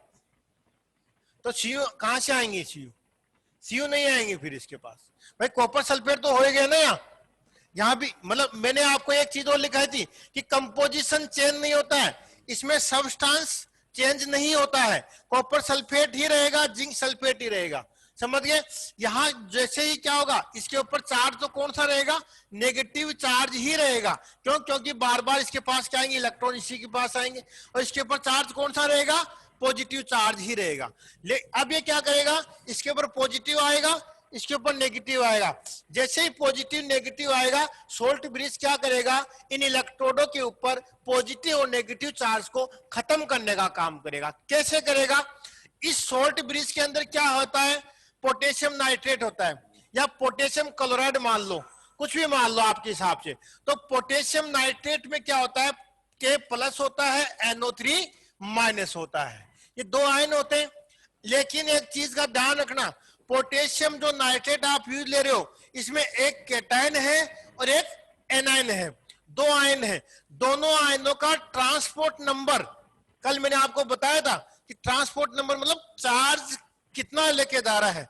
तो सीयू कहां से आएंगे? सीयू नहीं आएंगे फिर इसके पास। भाई कॉपर सल्फेट तो हो गया ना यहाँ भी, मतलब मैंने आपको एक चीज और लिखाई थी कि कंपोजिशन चेंज नहीं होता है, इसमें सब्सटेंस चेंज नहीं होता है, कॉपर सल्फेट ही रहेगा, जिंक सल्फेट ही रहेगा। समझ गए? यहां जैसे ही क्या होगा, इसके ऊपर चार्ज तो कौन सा रहेगा? नेगेटिव चार्ज ही रहेगा। क्यों? क्योंकि बार बार इसके पास क्या आएंगे? इलेक्ट्रॉन इसी के पास आएंगे, और इसके ऊपर चार्ज कौन सा रहेगा? पॉजिटिव चार्ज ही रहेगा। अब ये क्या करेगा? इसके ऊपर पॉजिटिव आएगा, इसके ऊपर नेगेटिव आएगा। जैसे ही पॉजिटिव नेगेटिव आएगा, सोल्ट ब्रिज क्या करेगा? इन इलेक्ट्रोडों के ऊपर पॉजिटिव और नेगेटिव चार्ज को खत्म करने का काम करेगा। कैसे करेगा? इस सोल्ट ब्रिज के अंदर क्या होता है? पोटेशियम नाइट्रेट होता है, या पोटेशियम क्लोराइड मान लो, कुछ भी मान लो आपके हिसाब से। तो पोटेशियम नाइट्रेट में क्या होता है? के प्लस होता है, NO3 माइनस होता है, ये दो आयन होते हैं। लेकिन एक चीज का ध्यान रखना, पोटेशियम जो नाइट्रेट आप यूज ले रहे हो, इसमें एक कैटायन है और एक एनायन है, दो आयन है। दोनों आयनों का ट्रांसपोर्ट नंबर, कल मैंने आपको बताया था कि ट्रांसपोर्ट नंबर मतलब चार्ज कितना लेके जा रहा है,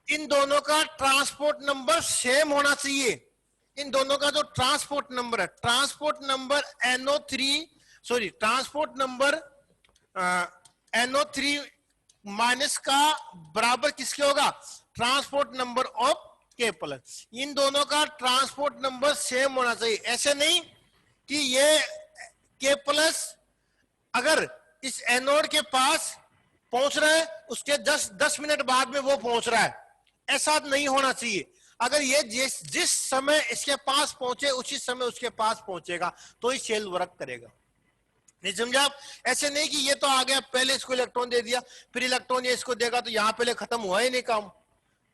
इन दोनों का ट्रांसपोर्ट नंबर सेम होना चाहिए। इन दोनों का जो ट्रांसपोर्ट नंबर है, transport number transport number NO3 minus का बराबर किसके होगा? Transport number of K plus. इन दोनों का ट्रांसपोर्ट नंबर सेम होना चाहिए। ऐसे नहीं कि ये K प्लस अगर इस एनोड के पास पहुंच रहा है, उसके 10 मिनट बाद में वो पहुंच रहा है, ऐसा नहीं होना चाहिए। अगर ये जिस समय इसके पास पहुंचे उसी समय उसके पास पहुंचेगा तो ही सेल वर्क करेगा। नहीं समझा आप? ऐसे नहीं कि ये तो आ गया, पहले इसको इलेक्ट्रॉन दे दिया, फिर इलेक्ट्रॉन ये इसको देगा, तो यहां पहले खत्म हुआ ही नहीं काम।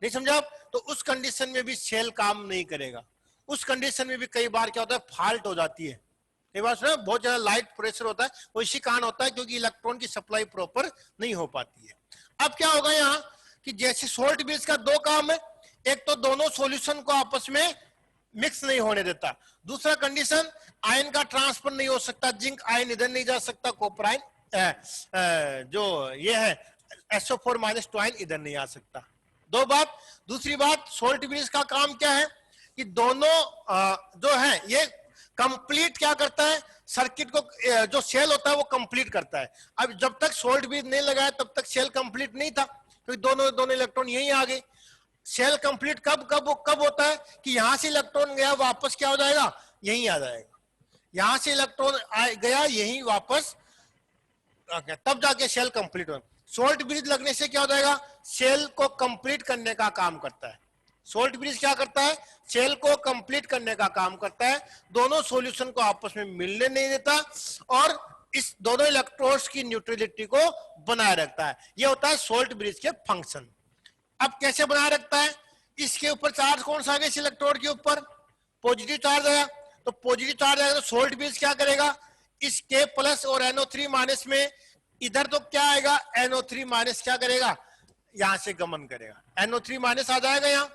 नहीं समझा आप? तो उस कंडीशन में भी सेल काम नहीं करेगा। उस कंडीशन में भी कई बार क्या होता है? फॉल्ट हो जाती है। कई बार सुना, बहुत ज्यादा लाइट प्रेशर होता है, वो इसी कारण होता है क्योंकि इलेक्ट्रॉन की सप्लाई प्रॉपर नहीं हो पाती है। अब क्या होगा यहाँ कि जैसे सोल्ट ब्रिज का दो काम है, एक तो दोनों सॉल्यूशन को आपस में मिक्स नहीं होने देता, दूसरा कंडीशन आयन का ट्रांसफर नहीं हो सकता, जिंक आयन इधर नहीं जा सकता, कॉपर आयन जो ये है SO4- आयन इधर नहीं आ सकता। दो बात। दूसरी बात, सोल्ट ब्रिज का काम क्या है कि दोनों जो है ये कंप्लीट क्या करता है? सर्किट को जो सेल होता है वो कंप्लीट करता है। अब जब तक सोल्ट ब्रिज नहीं लगाया तब तक सेल कंप्लीट नहीं था, क्योंकि दोनों इलेक्ट्रॉन यहीं आ गए। सेल कंप्लीट कब होता है कि यहां से इलेक्ट्रॉन गया वापस क्या हो जाएगा? यहीं आ जाएगा। यहां से इलेक्ट्रॉन गया यहीं वापस आ गया, तब जाके सेल कंप्लीट हो। सोल्ट ब्रिज लगने से क्या हो जाएगा? सेल को कंप्लीट करने का काम करता है। सोल्ट ब्रिज क्या करता है? सेल को कंप्लीट करने का काम करता है, दोनों सॉल्यूशन को आपस में मिलने नहीं देता और इस दोनों इलेक्ट्रोड्स की न्यूट्रलिटी को बनाए रखता है। यह होता है सोल्ट ब्रिज के फंक्शन। अब कैसे बनाए रखता है? इसके ऊपर चार्ज कौन सा आ गया? इस इलेक्ट्रोड के ऊपर पॉजिटिव चार्ज आया, तो पॉजिटिव चार्ज आएगा तो सोल्ट ब्रिज क्या करेगा? इस K प्लस और NO3 माइनस में इधर तो क्या आएगा? NO3 माइनस क्या करेगा? यहां से गमन करेगा, NO3 माइनस आ जाएगा। यहां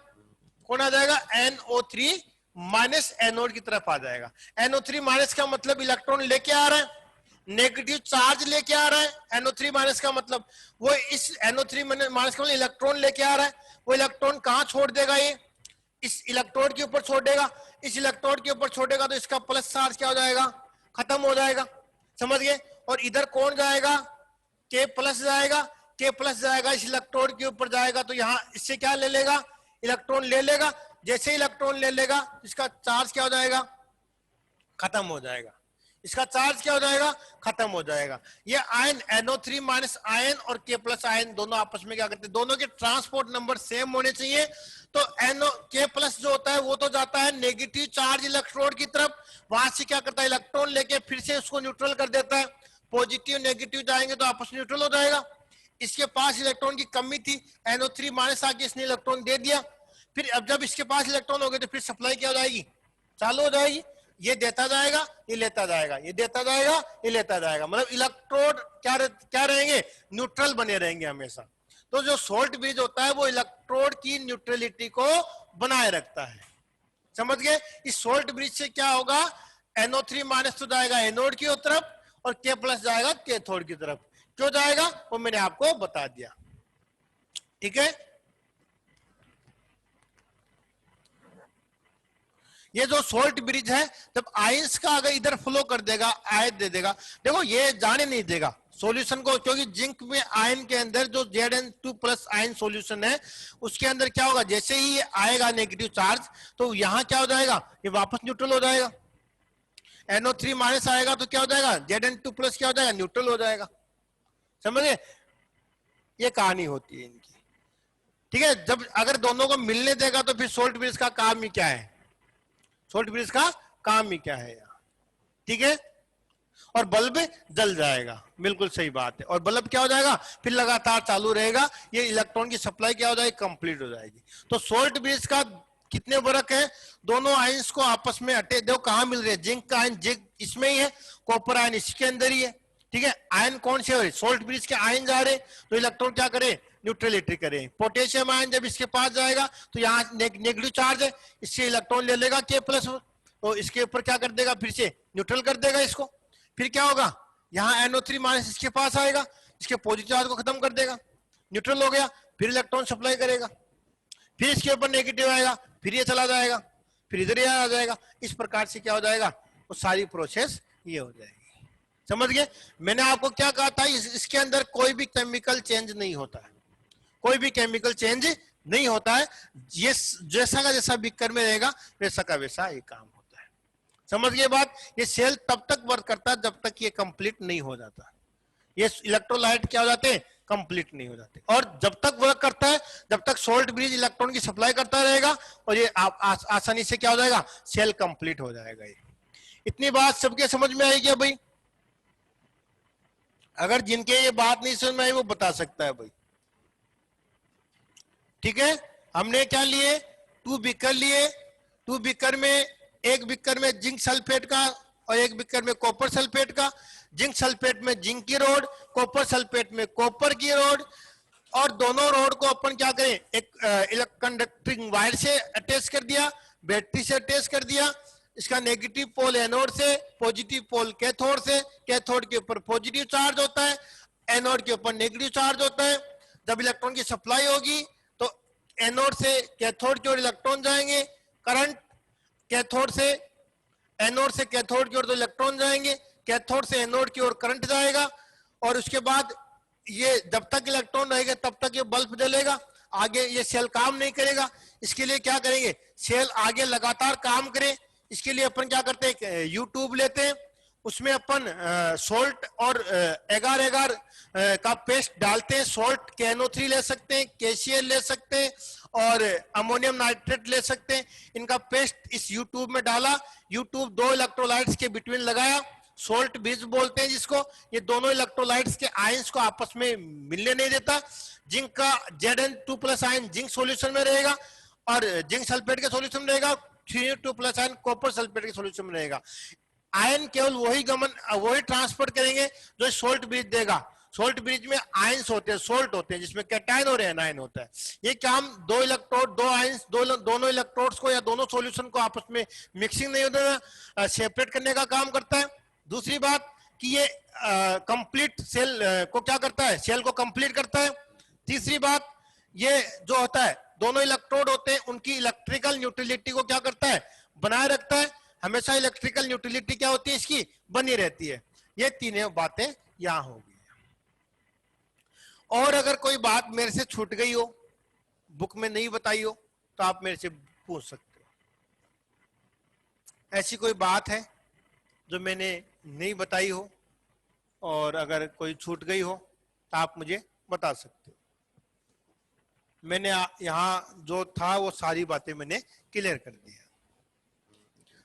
कौन आ जाएगा? NO3 माइनस एनोड की तरफ आ जाएगा। NO3 माइनस का मतलब इलेक्ट्रॉन लेके आ रहा है, नेगेटिव चार्ज लेके आ रहा है। NO3 माइनस का मतलब वो इस NO3 माइनस का मतलब इलेक्ट्रॉन लेके आ रहा है। वो इलेक्ट्रॉन कहां छोड़ देगा? ये इस इलेक्ट्रोड के ऊपर छोड़ेगा। इस इलेक्ट्रोड के ऊपर छोड़ेगा तो इसका प्लस चार्ज क्या हो जाएगा? खत्म हो जाएगा। समझ गए? और इधर कौन जाएगा? K प्लस जाएगा। K प्लस जाएगा इस इलेक्ट्रोड के ऊपर जाएगा, तो यहां इससे क्या ले लेगा? इलेक्ट्रॉन ले लेगा। जैसे इलेक्ट्रॉन ले लेगा इसका चार्ज क्या हो जाएगा? खत्म हो जाएगा। इसका चार्ज क्या हो जाएगा? खत्म हो जाएगा। ये आयन NO3 माइनस आयन और K प्लस आयन दोनों आपस में क्या करते हैं? दोनों के ट्रांसपोर्ट नंबर सेम होने चाहिए। तो K प्लस जो होता है वो तो जाता है नेगेटिव चार्ज इलेक्ट्रोड की तरफ, वहां से क्या करता है? इलेक्ट्रॉन लेके फिर से उसको न्यूट्रल कर देता है। पॉजिटिव नेगेटिव जाएंगे तो आपस में न्यूट्रल हो जाएगा। इसके पास इलेक्ट्रॉन की कमी थी, NO3 माइनस आके इसने इलेक्ट्रॉन दे दिया। फिर अब जब इसके पास इलेक्ट्रॉन हो गए तो फिर सप्लाई क्या हो जाएगी? चालू हो जाएगी। ये देता जाएगा, ये लेता जाएगा, ये देता जाएगा, ये लेता जाएगा, मतलब इलेक्ट्रोड क्या रहेंगे, न्यूट्रल बने रहेंगे हमेशा। तो जो सोल्ट ब्रिज होता है वो इलेक्ट्रोड की न्यूट्रलिटी को बनाए रखता है, समझ गए। इस सोल्ट ब्रिज से क्या होगा, NO3- तो जाएगा एनोड की तरफ और K+ जाएगा कैथोड की तरफ। क्यों जाएगा वो मैंने आपको बता दिया, ठीक है। ये जो सोल्ट ब्रिज है, जब आयंस का अगर इधर फ्लो कर देगा, आयत दे देगा, देखो ये जाने नहीं देगा सॉल्यूशन को, क्योंकि जिंक में आयन के अंदर जो Zn2+ आयन सॉल्यूशन है उसके अंदर क्या होगा, जैसे ही ये आएगा नेगेटिव चार्ज तो यहां क्या हो जाएगा, ये वापस न्यूट्रल हो जाएगा। NO3- आएगा तो क्या हो जाएगा, Zn2+ क्या हो जाएगा, न्यूट्रल हो जाएगा, समझे। ये कहानी होती है इनकी, ठीक है। जब अगर दोनों को मिलने देगा तो फिर सोल्ट ब्रिज का काम ही क्या है, सोल्ट ब्रिज का काम ही क्या है यहाँ, ठीक है। और बल्ब जल जाएगा, बिल्कुल सही बात है। और बल्ब क्या हो जाएगा, फिर लगातार चालू रहेगा, ये इलेक्ट्रॉन की सप्लाई क्या हो जाएगी, कंप्लीट हो जाएगी। तो सोल्ट ब्रिज का कितने वर्क है, दोनों आयंस को आपस में अटैच, देखो कहां मिल रहे हैं, जिंक का आयन जिंक इसमें ही है, कॉपर आयन इसके अंदर ही है, ठीक है। आयन कौन से हो रहे, सोल्ट ब्रिज के आयन जा रहे, तो इलेक्ट्रॉन क्या करे, न्यूट्रलिटी करे। पोटेशियम आयन जब इसके पास जाएगा तो यहाँ नेगेटिव चार्ज है, इससे इलेक्ट्रॉन ले लेगा K+, तो इसके ऊपर क्या कर देगा, फिर से न्यूट्रल कर देगा इसको। फिर क्या होगा, यहाँ NO3- इसके पास आएगा, इसके पॉजिटिव चार्ज को खत्म कर देगा, न्यूट्रल हो गया, फिर इलेक्ट्रॉन सप्लाई करेगा, फिर इसके ऊपर नेगेटिव आएगा, फिर ये चला जाएगा, फिर इधर ये आ जाएगा। इस प्रकार से क्या हो जाएगा, वो सारी प्रोसेस ये हो जाएगी, समझ गए। मैंने आपको क्या कहा था, इसके अंदर कोई भी केमिकल चेंज नहीं होता है, कोई भी केमिकल चेंज नहीं होता है, ये जैसा का जैसा बिकर में रहेगा वैसा का वैसा ये काम होता है, समझ गए बात। ये सेल तब तक वर्क करता है जब तक ये कंप्लीट नहीं हो जाता, ये इलेक्ट्रोलाइट क्या हो जाते हैं, कंप्लीट नहीं हो जाते। और जब तक वर्क करता है, जब तक सोल्ट ब्रिज इलेक्ट्रॉन की सप्लाई करता रहेगा और ये आसानी से क्या हो जाएगा, सेल कंप्लीट हो जाएगा। ये इतनी बात सबके समझ में आएगी भाई। अगर जिनके ये बात नहीं समझ में आई वो बता सकता है भाई, ठीक है। हमने क्या लिए, 2 बीकर लिए, 2 बीकर में, एक बीकर में जिंक सल्फेट का और एक बीकर में कॉपर सल्फेट का। जिंक सल्फेट में जिंक की रोड, कॉपर सल्फेट में कॉपर की रोड, और दोनों रोड को अपन क्या करें, एक कंडक्टिंग वायर से अटैच कर दिया, बैटरी से अटैच कर दिया। इसका नेगेटिव पोल एनोड से, पॉजिटिव पोल कैथोड से, कैथोड के ऊपर पॉजिटिव चार्ज होता है, एनोड के ऊपर नेगेटिव चार्ज होता है। जब इलेक्ट्रॉन की सप्लाई होगी तो एनोड से कैथोड की ओर इलेक्ट्रॉन जाएंगे, करंट कैथोड से एनोड से कैथोड की ओर तो इलेक्ट्रॉन जाएंगे, कैथोड से एनोड की ओर करंट जाएगा, और उसके बाद ये जब तक इलेक्ट्रॉन रहेगा तब तक ये बल्ब जलेगा, आगे ये सेल काम नहीं करेगा। इसके लिए क्या करेंगे, सेल आगे लगातार काम करे, इसके लिए अपन क्या करते हैं, यूट्यूब लेते हैं, उसमें अपन सोल्ट और एगार एगार का पेस्ट डालते हैं। सोल्ट KNO3 ले सकते हैं, KCl ले सकते हैं, और अमोनियम नाइट्रेट ले सकते हैं। इनका पेस्ट इस यूट्यूब में डाला, यूट्यूब 2 इलेक्ट्रोलाइट्स के बिटवीन लगाया, सोल्ट ब्रिज बोलते हैं जिसको। ये दोनों इलेक्ट्रोलाइट्स के आयंस को आपस में मिलने नहीं देता। जिंक का Zn2+ आयन जिंक सॉल्यूशन में रहेगा और जिंक सल्फेट के सॉल्यूशन में रहेगा, 3U2+ आयन कॉपर सल्फेट के सॉल्यूशन में रहेगा। आयन केवल वही ट्रांसपोर्ट करेंगे जो सोल्ट ब्रिज देगा। सोल्ट ब्रिज में आयंस होते हैं, सोल्ट होते हैं, जिसमें कैटायन और एनायन होता है। ये काम दो इलेक्ट्रोड, दो आयंस, दोनों इलेक्ट्रोड्स को या दोनों सॉल्यूशन को आपस में मिक्सिंग नहीं होता, सेपरेट करने का काम करता है। दूसरी बात कि ये कंप्लीट सेल को क्या करता है, सेल को कंप्लीट करता है। तीसरी बात, ये जो होता है, दोनों इलेक्ट्रोड होते हैं, उनकी इलेक्ट्रिकल न्यूट्रलिटी को क्या करता है, बनाए रखता है। हमेशा इलेक्ट्रिकल न्यूट्रलिटी क्या होती है, इसकी बनी रहती है। ये तीनों बातें यहां होगी। और अगर कोई बात मेरे से छूट गई हो, बुक में नहीं बताई हो, तो आप मेरे से पूछ सकते हो। ऐसी कोई बात है जो मैंने नहीं बताई हो, और अगर कोई छूट गई हो तो आप मुझे बता सकते हो। मैंने यहाँ जो था वो सारी बातें मैंने क्लियर कर दी है।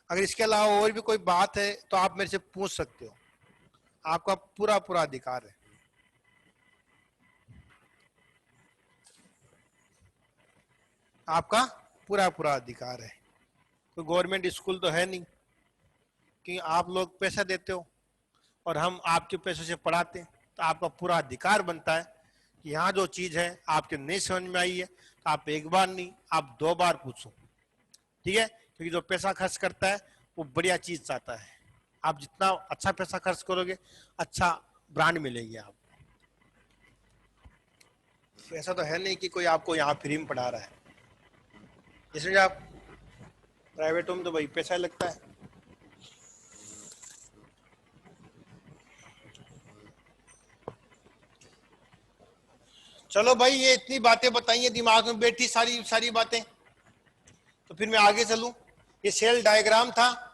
अगर इसके अलावा और भी कोई बात है तो आप मेरे से पूछ सकते हो, आपका पूरा पूरा अधिकार है। आपका पूरा पूरा अधिकार है। कोई गवर्नमेंट स्कूल तो है नहीं, कि आप लोग पैसा देते हो और हम आपके पैसों से पढ़ाते हैं, तो आपका पूरा अधिकार बनता है कि यहाँ जो चीज है आपके नहीं समझ में आई है तो आप एक बार नहीं, आप 2 बार पूछो। ठीक है, क्योंकि जो पैसा खर्च करता है वो बढ़िया चीज चाहता है। आप जितना अच्छा पैसा खर्च करोगे, अच्छा ब्रांड मिलेगी आपको। ऐसा तो है नहीं कि कोई आपको यहाँ फ्री में पढ़ा रहा है, इसलिए आप प्राइवेटों में तो भाई पैसा लगता है। चलो भाई, ये इतनी बातें बताइए, दिमाग में बैठी सारी सारी बातें, तो फिर मैं आगे चलूं। ये सेल डायग्राम था,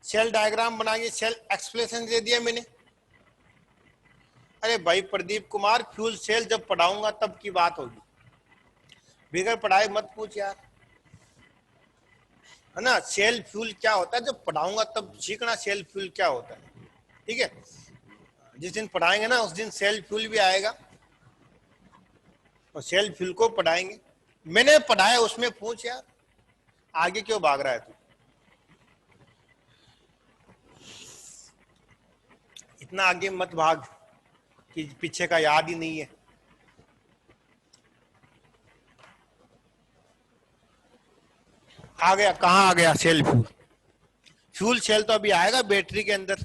सेल डायग्राम बना के सेल एक्सप्लेनेशन दे दिया मैंने। अरे भाई प्रदीप कुमार, फ्यूल सेल जब पढ़ाऊंगा तब की बात होगी, बगैर पढ़ाए मत पूछ यार, है ना। सेल फ्यूल क्या होता है जब पढ़ाऊंगा तब सीखना, सेल फ्यूल क्या होता है। ठीक है, जिस दिन पढ़ाएंगे ना उस दिन सेल फ्यूल भी आएगा और सेल फ्यूल को पढ़ाएंगे। मैंने पढ़ाया उसमें पूछ यार, आगे क्यों भाग रहा है तू, इतना आगे मत भाग कि पीछे का याद ही नहीं है। आ गया, कहाँ आ गया सेल फ्यूल। फ्यूल सेल तो अभी आएगा बैटरी के अंदर,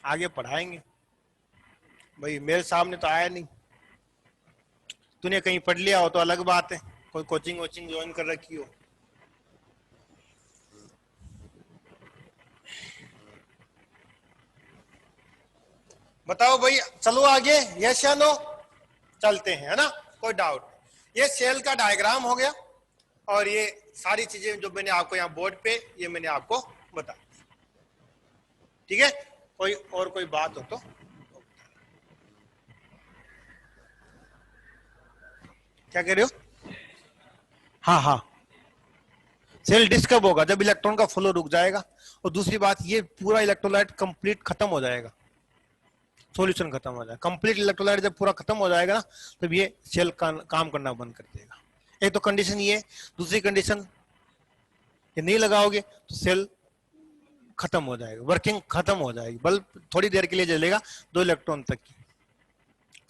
आगे पढ़ाएंगे। भाई मेरे सामने तो आया नहीं, तूने कहीं पढ़ लिया हो तो अलग बात है, कोई कोचिंग वोचिंग ज्वाइन कर रखी हो। बताओ भाई, चलो आगे, यस या नो, चलते हैं, है ना, कोई डाउट। ये सेल का डायग्राम हो गया और ये सारी चीजें जो मैंने आपको यहाँ बोर्ड पे ये मैंने आपको बता दी। ठीक है, कोई और कोई बात हो तो। क्या कह रहे हो? हाँ हाँ, सेल डिस्क कब होगा? जब इलेक्ट्रॉन का फ्लो रुक जाएगा, और दूसरी बात ये पूरा इलेक्ट्रोलाइट कंप्लीट खत्म हो जाएगा, सॉल्यूशन खत्म हो जाएगा। कंप्लीट इलेक्ट्रोलाइट जब पूरा खत्म हो जाएगा ना, तब ये सेल काम करना बंद कर देगा। एक तो कंडीशन ये, दूसरी कंडीशन ये नहीं लगाओगे तो सेल खत्म हो जाएगा, वर्किंग खत्म हो जाएगी, बल्ब थोड़ी देर के लिए जलेगा 2 इलेक्ट्रॉन तक की।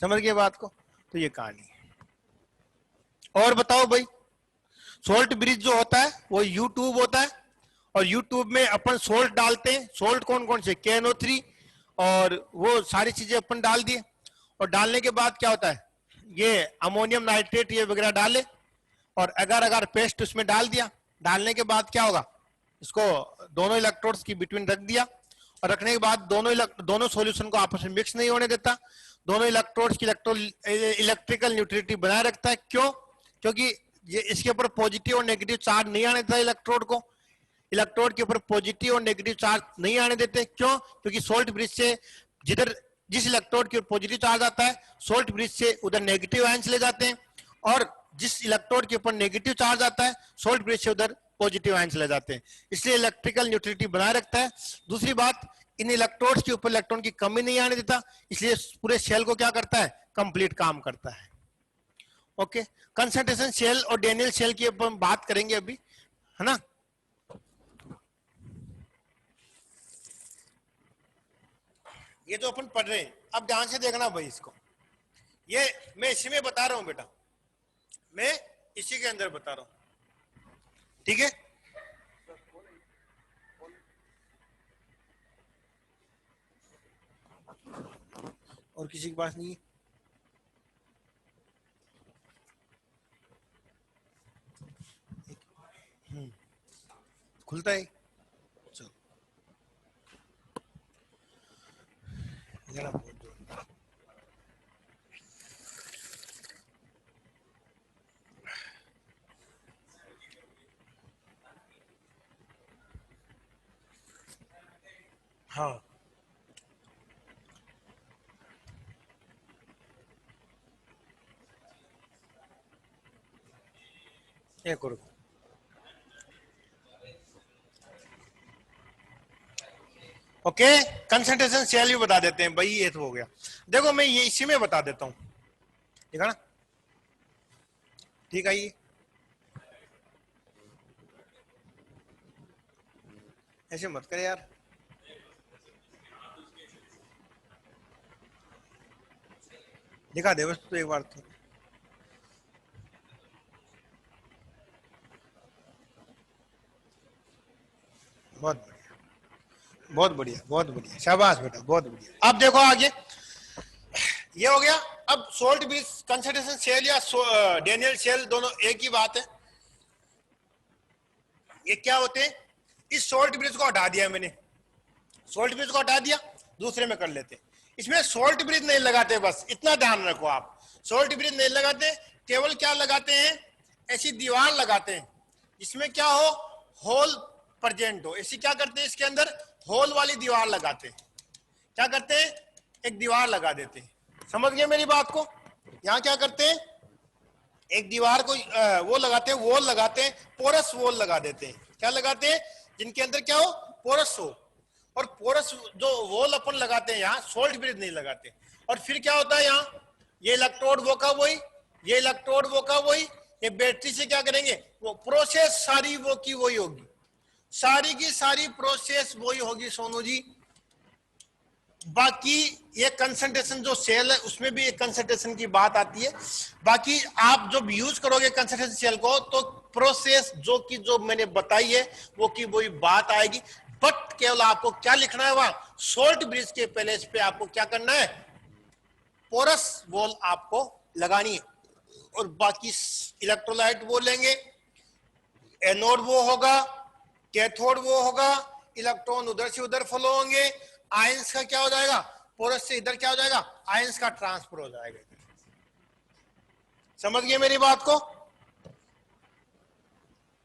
समझ गए बात को? तो ये कहानी है। और बताओ भाई, सोल्ट ब्रिज जो होता है वो यूट्यूब होता है, और यूट्यूब में अपन सोल्ट डालते हैं। सोल्ट कौन कौन से? KNO3 और वो सारी चीजें अपन डाल दिए, और डालने के बाद क्या होता है, ये अमोनियम नाइट्रेट ये वगैरह डाले, और अगर अगर पेस्ट उसमें डाल दिया। डालने के बाद क्या होगा, इसको दोनों इलेक्ट्रोड्स की बिटवीन रख दिया, और रखने के बाद दोनों सॉल्यूशन को आपस में मिक्स नहीं होने देता, दोनों इलेक्ट्रोड्स की इलेक्ट्रिकल न्यूट्रलिटी बनाए रखता है। क्यों? क्योंकि ये इसके ऊपर पॉजिटिव और नेगेटिव चार्ज नहीं आने देता इलेक्ट्रोड को, इलेक्ट्रोड के ऊपर पॉजिटिव और नेगेटिव चार्ज नहीं आने देते। क्यों? क्योंकि सोल्ट ब्रिज से जिधर जिस इलेक्ट्रोड के ऊपर पॉजिटिव चार्ज आता है, सोल्ट ब्रिज से उधर नेगेटिव आयन चले जाते हैं, और जिस इलेक्ट्रोड के ऊपर नेगेटिव चार्ज आता है, सोल्ट ब्रिज से उधर पॉजिटिव आयन चले जाते हैं, इसलिए इलेक्ट्रिकल न्यूट्रलिटी बनाए रखता है। दूसरी बात, इन इलेक्ट्रोड्स के ऊपर इलेक्ट्रॉन की कमी नहीं आने देता, इसलिए पूरे सेल को क्या करता है, कंप्लीट काम करता है। ओके, कंसंट्रेशन सेल और डेनियल सेल की अपन बात करेंगे अभी, है ना। ये जो अपन पढ़ रहे हैं, अब ध्यान से देखना भाई इसको, ये मैं इसी में बता रहा हूं बेटा, मैं इसी के अंदर बता रहा हूं। ठीक है, और किसी की बात नहीं है? खुलता है, चलो जरा बहुत जोर। हाँ, एक और। ओके, कंसंट्रेशन सेल भी बता देते हैं भाई, ये तो हो गया। देखो मैं ये इसी में बता देता हूं, ठीक है ना। ठीक है, ये ऐसे मत करे यार, दिखा दे बस तो एक बार तो। बहुत बढ़िया, बहुत बढ़िया, बहुत बढ़िया, शाबाश बेटा, बहुत बढ़िया। अब देखो आगे, ये हो गया। अब सोल्ट ब्रिज कंसंट्रेशन सेल या डेनियल सेल दोनों एक ही बात है। ये क्या होते हैं, इस सोल्ट ब्रिज को हटा दिया मैंने, सोल्ट ब्रिज को हटा दिया, दूसरे में कर लेते। इसमें सोल्ट ब्रिज नहीं लगाते, बस इतना ध्यान रखो आप, सोल्ट ब्रिज नहीं लगाते, केवल क्या लगाते हैं, ऐसी दीवार लगाते हैं जिसमें क्या हो, होल प्रेजेंट हो। ऐसी क्या करते हैं, इसके अंदर होल वाली दीवार लगाते हैं। क्या करते हैं, एक दीवार लगा देते हैं। समझ गए मेरी बात को? यहां क्या करते हैं, एक दीवार को वो लगाते हैं, वॉल लगाते हैं, पोरस वॉल लगा देते हैं। क्या लगाते हैं, जिनके अंदर क्या हो, पोरस हो। और पोरस जो वॉल अपन लगाते हैं यहाँ, सोल्ट ब्रिज नहीं लगाते। और फिर क्या होता है यहाँ, ये इलेक्ट्रोड वो का वही, ये इलेक्ट्रोड वो का वही, ये बैटरी से क्या करेंगे, वो प्रोसेस सारी वो की वही होगी, सारी की सारी प्रोसेस वही होगी सोनू जी। बाकी ये कंसंट्रेशन जो सेल है उसमें भी एक कंसंट्रेशन की बात आती है। बाकी आप जब यूज करोगे कंसंट्रेशन सेल को तो प्रोसेस जो की जो मैंने बताई है वो की वही बात आएगी। बट केवल आपको क्या लिखना है, वहां सोल्ट ब्रिज के पहले इस पे आपको क्या करना है, पोरस वॉल आपको लगानी है। और बाकी इलेक्ट्रोलाइट वो लेंगे, एनोड वो होगा, कैथोड वो होगा, इलेक्ट्रॉन उधर से उधर फ्लो होंगे, आयंस का क्या हो जाएगा, पोरस से इधर क्या हो जाएगा, आयंस का ट्रांसफर हो जाएगा। समझ गए मेरी बात को?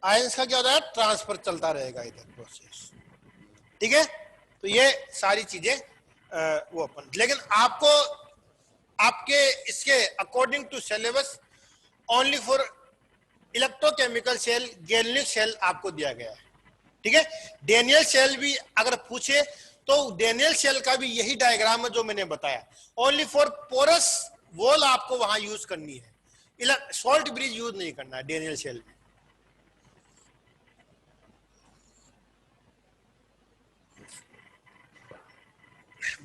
आयंस का क्या हो जाएगा, ट्रांसफर चलता रहेगा इधर प्रोसेस। ठीक है, तो ये सारी चीजें वो अपन, लेकिन आपको आपके इसके according to syllabus only for electrochemical cell, galvanic cell आपको दिया गया है। ठीक है, डेनियल सेल भी अगर पूछे तो डेनियल सेल का भी यही डायग्राम है जो मैंने बताया, ओनली फॉर पोरस वॉल आपको वहां यूज करनी है, सॉल्ट ब्रिज यूज नहीं करना है डेनियल सेल में।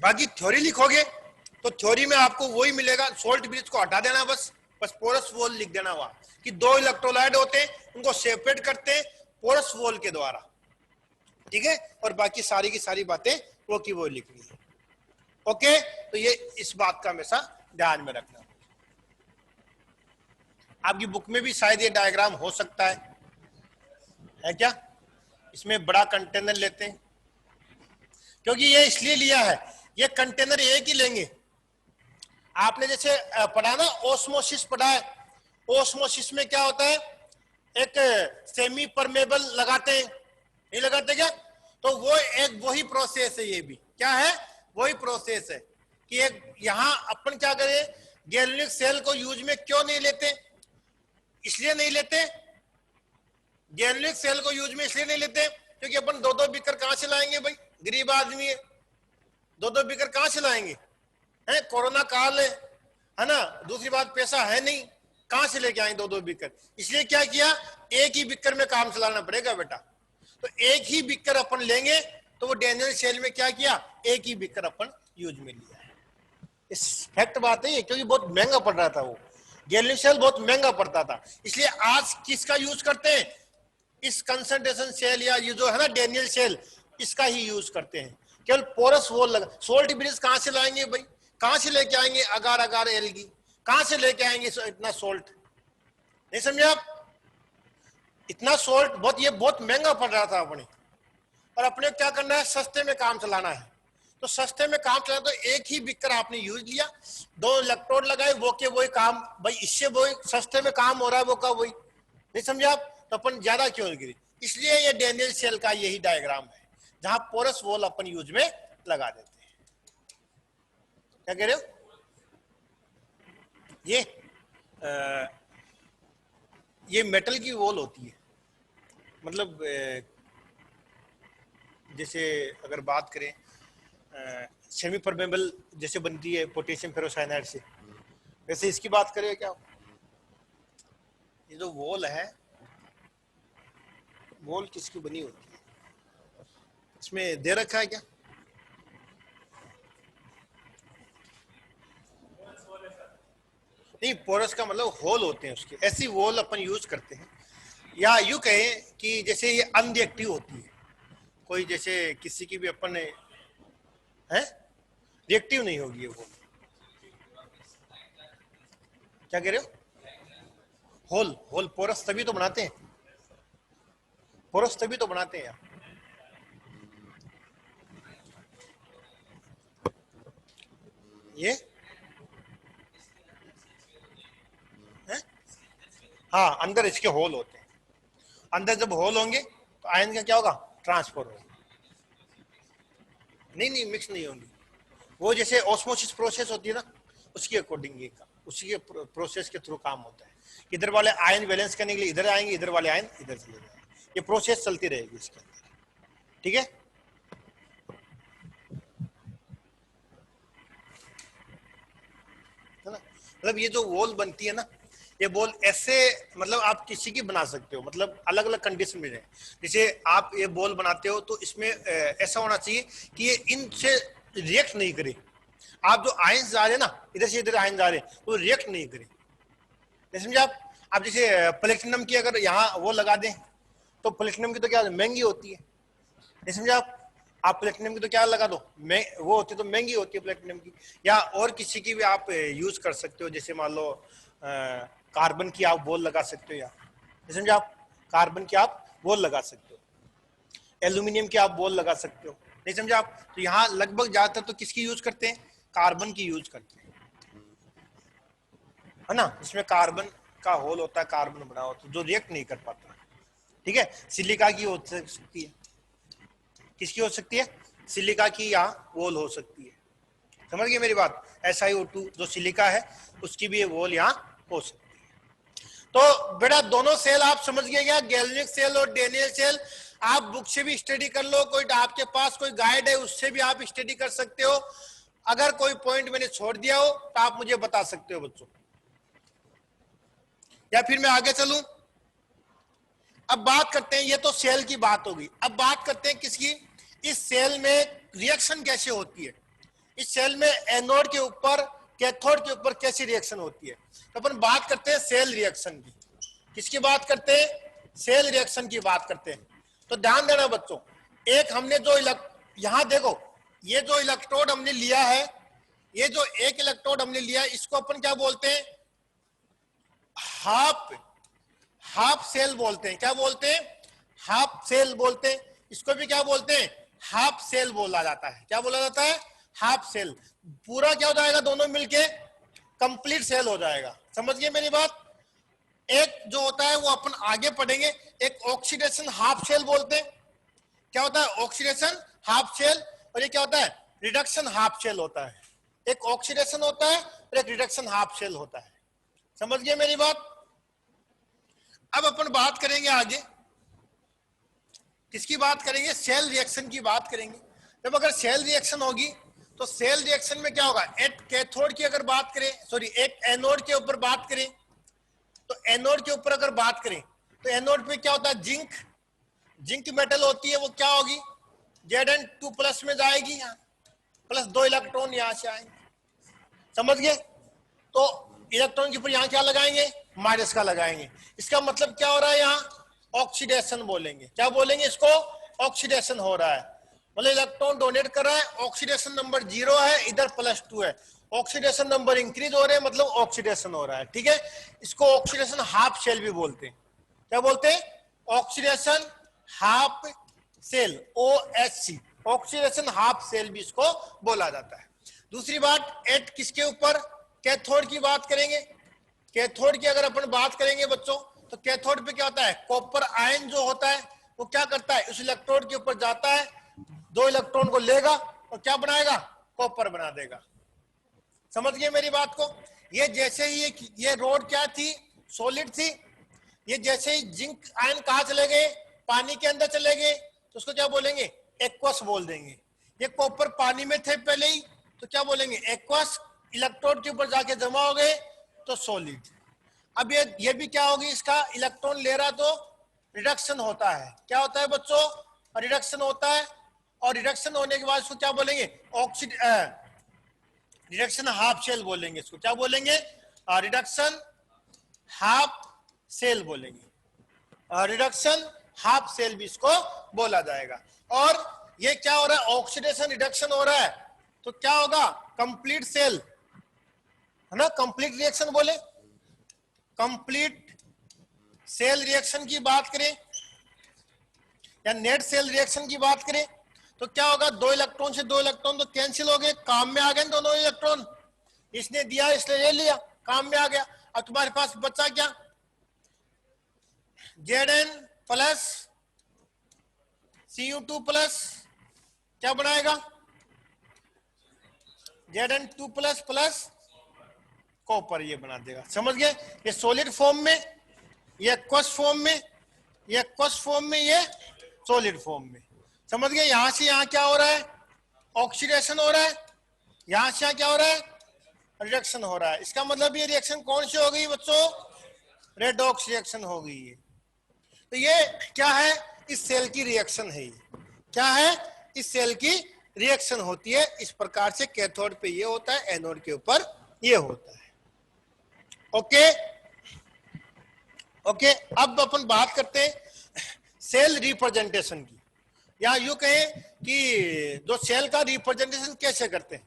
बाकी थ्योरी लिखोगे तो थ्योरी में आपको वही मिलेगा, सोल्ट ब्रिज को हटा देना, बस बस पोरस वॉल लिख देना वहां कि दो इलेक्ट्रोलाइट होते हैं, उनको सेपरेट करते हैं पोरस वॉल के द्वारा। ठीक है, और बाकी सारी की सारी बातें वो की वो लिखनी है। ओके, तो ये इस बात का हमेशा ध्यान में रखना। आपकी बुक में भी शायद ये डायग्राम हो सकता है क्या? इसमें बड़ा कंटेनर लेते हैं, क्योंकि ये इसलिए लिया है, ये कंटेनर एक ही लेंगे। आपने जैसे पढ़ा ना, ओस्मोसिस पढ़ा है, ओस्मोसिस में क्या होता है, एक सेमी परमेबल लगाते हैं, नहीं लगाते क्या? तो वो एक वही प्रोसेस है, ये भी क्या है, वही प्रोसेस है कि एक यहां अपन क्या करें, गैल्वेनिक सेल को यूज में क्यों नहीं लेते, इसलिए नहीं लेते, गैल्वेनिक सेल को यूज में इसलिए नहीं लेते क्योंकि अपन दो दो बीकर कहां से लाएंगे भाई, गरीब आदमी है, दो दो बीकर कहां से लाएंगे, है कोरोना काल है ना, दूसरी बात पैसा है नहीं, कहां से लेके आए दो दो बीकर। इसलिए क्या किया, एक ही बीकर में काम चलाना पड़ेगा बेटा, तो एक ही बीकर अपन लेंगे। तो वो डेनियल सेल में क्या किया, एक ही बीकर अपन यूज में लिया है। इस फैक्ट बात है, क्योंकि बहुत महंगा पड़ रहा था, वो गैल्वेनिक सेल बहुत महंगा पड़ता था, इसलिए आज किसका यूज करते हैं, इस कंसंट्रेशन सेल या ये जो है ना डेनियल सेल, इसका ही यूज करते हैं। केवल पोरस वॉल लगा, सोल्ट ब्रिज कहां से लाएंगे भाई, कहां से लेके आएंगे, अगार अगार एलगी कहां से लेके आएंगे, इतना सोल्ट, नहीं समझे आप, इतना सोल्ट बहुत, ये बहुत महंगा पड़ रहा था अपने, और अपने क्या करना है, सस्ते में काम चलाना है। तो सस्ते में काम चलाना, तो एक ही बिकर आपने यूज लिया, दो इलेक्ट्रोड लगाए, वो के वही काम भाई, इससे वही सस्ते में काम हो रहा है, वो का वही, नहीं समझे आप, तो अपन ज्यादा क्यों गिरी। इसलिए ये डेनियल सेल का यही डायग्राम है जहां पोरस वॉल अपन यूज में लगा देते हैं। क्या कह रहे हो, ये मेटल की वॉल होती है, मतलब जैसे अगर बात करें सेमी परमेबल जैसे बनती है पोटेशियम फेरोसाइनाइड से, वैसे इसकी बात करें क्या, ये जो वॉल है, वॉल किसकी बनी होती है, इसमें दे रखा है क्या, नहीं, पोरस का मतलब होल होते हैं उसके, ऐसी वॉल अपन यूज करते हैं। या यूं कहें कि जैसे ये अनरिएक्टिव होती है, कोई जैसे किसी की भी अपन है रिएक्टिव नहीं होगी वो। क्या कह रहे हो? होल होल पोरस तभी तो बनाते हैं, पोरस तभी तो बनाते हैं यार। ये है, हाँ अंदर इसके होल होते हैं। अंदर जब होल होंगे तो आयन का क्या होगा, ट्रांसफर होगा। नहीं नहीं मिक्स नहीं होंगी, वो जैसे ऑस्मोसिस प्रोसेस होती है ना, उसकी अकॉर्डिंग ये उसी के प्रोसेस के थ्रू काम होता है। इधर वाले आयन बैलेंस करने के लिए इधर आएंगे, इधर वाले आयन इधर चले जाएंगे, ये प्रोसेस चलती रहेगी इसके अंदर। ठीक है, है ना? मतलब ये जो वॉल बनती है ना, ये बॉल ऐसे मतलब आप किसी की बना सकते हो, मतलब अलग अलग कंडीशन में है। जैसे आप ये बॉल बनाते हो तो इसमें ऐसा होना चाहिए कि ये इनसे रिएक्ट नहीं करे। आप जो आयंस जा रहे हैं ना, इधर से इधर आयन जा रहे हैं, वो रिएक्ट नहीं करे। जैसे समझे आप जैसे प्लेटिनम की अगर यहाँ वो लगा दें, तो प्लेटिनम की तो क्या महंगी होती है। जैसे समझे आप प्लेटिनम की तो क्या लगा दो, वो होती तो महंगी होती है प्लेटिनम की। या और किसी की भी आप यूज कर सकते हो, जैसे मान लो कार्बन की आप बॉल लगा सकते हो, या जैसे समझे आप कार्बन की आप बॉल लगा सकते हो, एल्यूमिनियम की आप बॉल लगा सकते हो। नहीं समझे आप? तो यहाँ लगभग ज्यादातर तो किसकी यूज करते हैं, कार्बन की यूज करते हैं, है ना? इसमें कार्बन का होल होता है, कार्बन बना होता है जो रिएक्ट नहीं कर पाता। ठीक है, सिलिका की हो सकती है, किसकी हो सकती है, सिलिका की यहाँ वॉल हो सकती है। समझ गए मेरी बात? SiO2 जो सिलिका है उसकी भी वॉल यहाँ हो सकती है। तो बेटा दोनों सेल आप समझ गए क्या, गैल्वेनिक सेल और डेनियल सेल? आप बुक से भी स्टडी कर लो, कोई आपके पास कोई गाइड है उससे भी आप स्टडी कर सकते हो। अगर कोई पॉइंट मैंने छोड़ दिया हो तो आप मुझे बता सकते हो बच्चों, या फिर मैं आगे चलूं। अब बात करते हैं, ये तो सेल की बात होगी, अब बात करते हैं किसकी, इस सेल में रिएक्शन कैसे होती है। इस सेल में एनोड के ऊपर कैथोड के ऊपर कैसी रिएक्शन होती है। तो अपन बात करते हैं सेल रिएक्शन की। किसकी बात करते हैं, सेल रिएक्शन की बात करते हैं। तो ध्यान देना बच्चों, एक हमने जो यहां देखो, ये जो इलेक्ट्रोड हमने लिया है, ये जो एक इलेक्ट्रोड हमने लिया है, इसको अपन क्या बोलते हैं, हाफ सेल बोलते हैं। क्या बोलते हैं, हाफ सेल बोलते हैं। इसको भी क्या बोलते हैं, हाफ सेल बोला जाता है। क्या बोला जाता है, हाफ सेल। पूरा क्या हो जाएगा, दोनों मिलके कंप्लीट सेल हो जाएगा। समझ गए मेरी बात? एक जो होता है वो अपन आगे पढ़ेंगे, एक ऑक्सीडेशन हाफ सेल बोलते हैं। क्या होता है, ऑक्सीडेशन हाफ सेल। और ये क्या होता है, रिडक्शन हाफ सेल होता है। एक ऑक्सीडेशन होता है और एक रिडक्शन हाफ सेल होता है। समझ गए मेरी बात? अब अपन बात करेंगे आगे, किसकी बात करेंगे, सेल रिएक्शन की बात करेंगे। जब अगर सेल रिएक्शन होगी तो सेल रिएक्शन में क्या होगा, एक कैथोड की अगर बात करें, सॉरी एक एनोड के ऊपर बात करें, तो एनोड के ऊपर अगर बात करें तो एनोड पे क्या होता है, जिंक मेटल होती है, वो क्या होगी, Zn2+ में जाएगी, यहाँ प्लस 2 इलेक्ट्रॉन यहां से आएंगे। समझ गए? तो इलेक्ट्रॉन के ऊपर यहाँ क्या लगाएंगे, माइनस का लगाएंगे। इसका मतलब क्या हो रहा है, यहाँ ऑक्सीडेशन बोलेंगे। क्या बोलेंगे इसको, ऑक्सीडेशन हो रहा है। मतलब इलेक्ट्रॉन डोनेट कर रहा है, ऑक्सीडेशन नंबर 0 है, इधर +2 है, ऑक्सीडेशन नंबर इंक्रीज हो रहे हैं, मतलब ऑक्सीडेशन हो रहा है। ठीक है, इसको ऑक्सीडेशन हाफ सेल भी बोलते हैं। क्या बोलते हैं, oxidation half cell, OHC, oxidation half cell भी इसको बोला जाता है। दूसरी बात, एट किसके ऊपर, कैथोड की बात करेंगे। कैथोड की अगर अपन बात करेंगे बच्चों, तो कैथोड पे क्या होता है, कॉपर आयन जो होता है वो क्या करता है, उस इलेक्ट्रोड के ऊपर जाता है, 2 इलेक्ट्रॉन को लेगा और क्या बनाएगा, कॉपर बना देगा। समझ गए मेरी बात को? ये जैसे ही ये रोड क्या थी, सॉलिड थी, ये जैसे ही जिंक आयन कहा चले गए, पानी के अंदर चले गए, तो उसको क्या बोलेंगे, एक्वस बोल देंगे। ये कॉपर पानी में थे पहले ही, तो क्या बोलेंगे, एक्वस। इलेक्ट्रोड के ऊपर जाके जमा हो गए तो सॉलिड। अब ये भी क्या होगी, इसका इलेक्ट्रॉन ले रहा तो रिडक्शन होता है। क्या होता है बच्चों, रिडक्शन होता है। और रिडक्शन होने के बाद इसको क्या बोलेंगे, रिडक्शन हाफ सेल बोलेंगे। इसको क्या बोलेंगे, रिडक्शन हाफ सेल बोलेंगे, रिडक्शन हाफ सेल भी इसको बोला जाएगा। और ये क्या हो रहा है, ऑक्सीडेशन रिडक्शन हो रहा है, तो क्या होगा, कंप्लीट सेल है ना, कंप्लीट रिएक्शन बोले। कंप्लीट सेल रिएक्शन की बात करें या नेट सेल रिएक्शन की बात करें तो क्या होगा, 2 इलेक्ट्रॉन से 2 इलेक्ट्रॉन तो कैंसिल हो गए, काम में आ गए दोनों इलेक्ट्रॉन, इसने दिया इसने ले लिया, काम में आ गया। अब तुम्हारे पास बचा क्या, Zn प्लस Cu2 प्लस क्या बनाएगा, Zn2 प्लस प्लस कॉपर, ये बना देगा। समझ गए, ये सॉलिड फॉर्म में, ये एक्वस फॉर्म में, ये एक्वस फॉर्म में, ये सॉलिड फॉर्म में। समझ गए, यहां से यहां क्या हो रहा है, ऑक्सीडेशन हो रहा है, यहां से यहां क्या हो रहा है, रिडक्शन हो रहा है। इसका मतलब ये रिएक्शन कौन सी हो गई बच्चों, रेडॉक्स रिएक्शन हो गई है। तो ये क्या है, इस सेल की रिएक्शन है, क्या है, इस सेल की रिएक्शन होती है। इस प्रकार से कैथोड पे ये होता है, एनोड के ऊपर ये होता है। ओके ओके, अब अपन बात करते हैं सेल रिप्रेजेंटेशन की, या यूं कहें कि जो सेल का रिप्रेजेंटेशन कैसे करते हैं,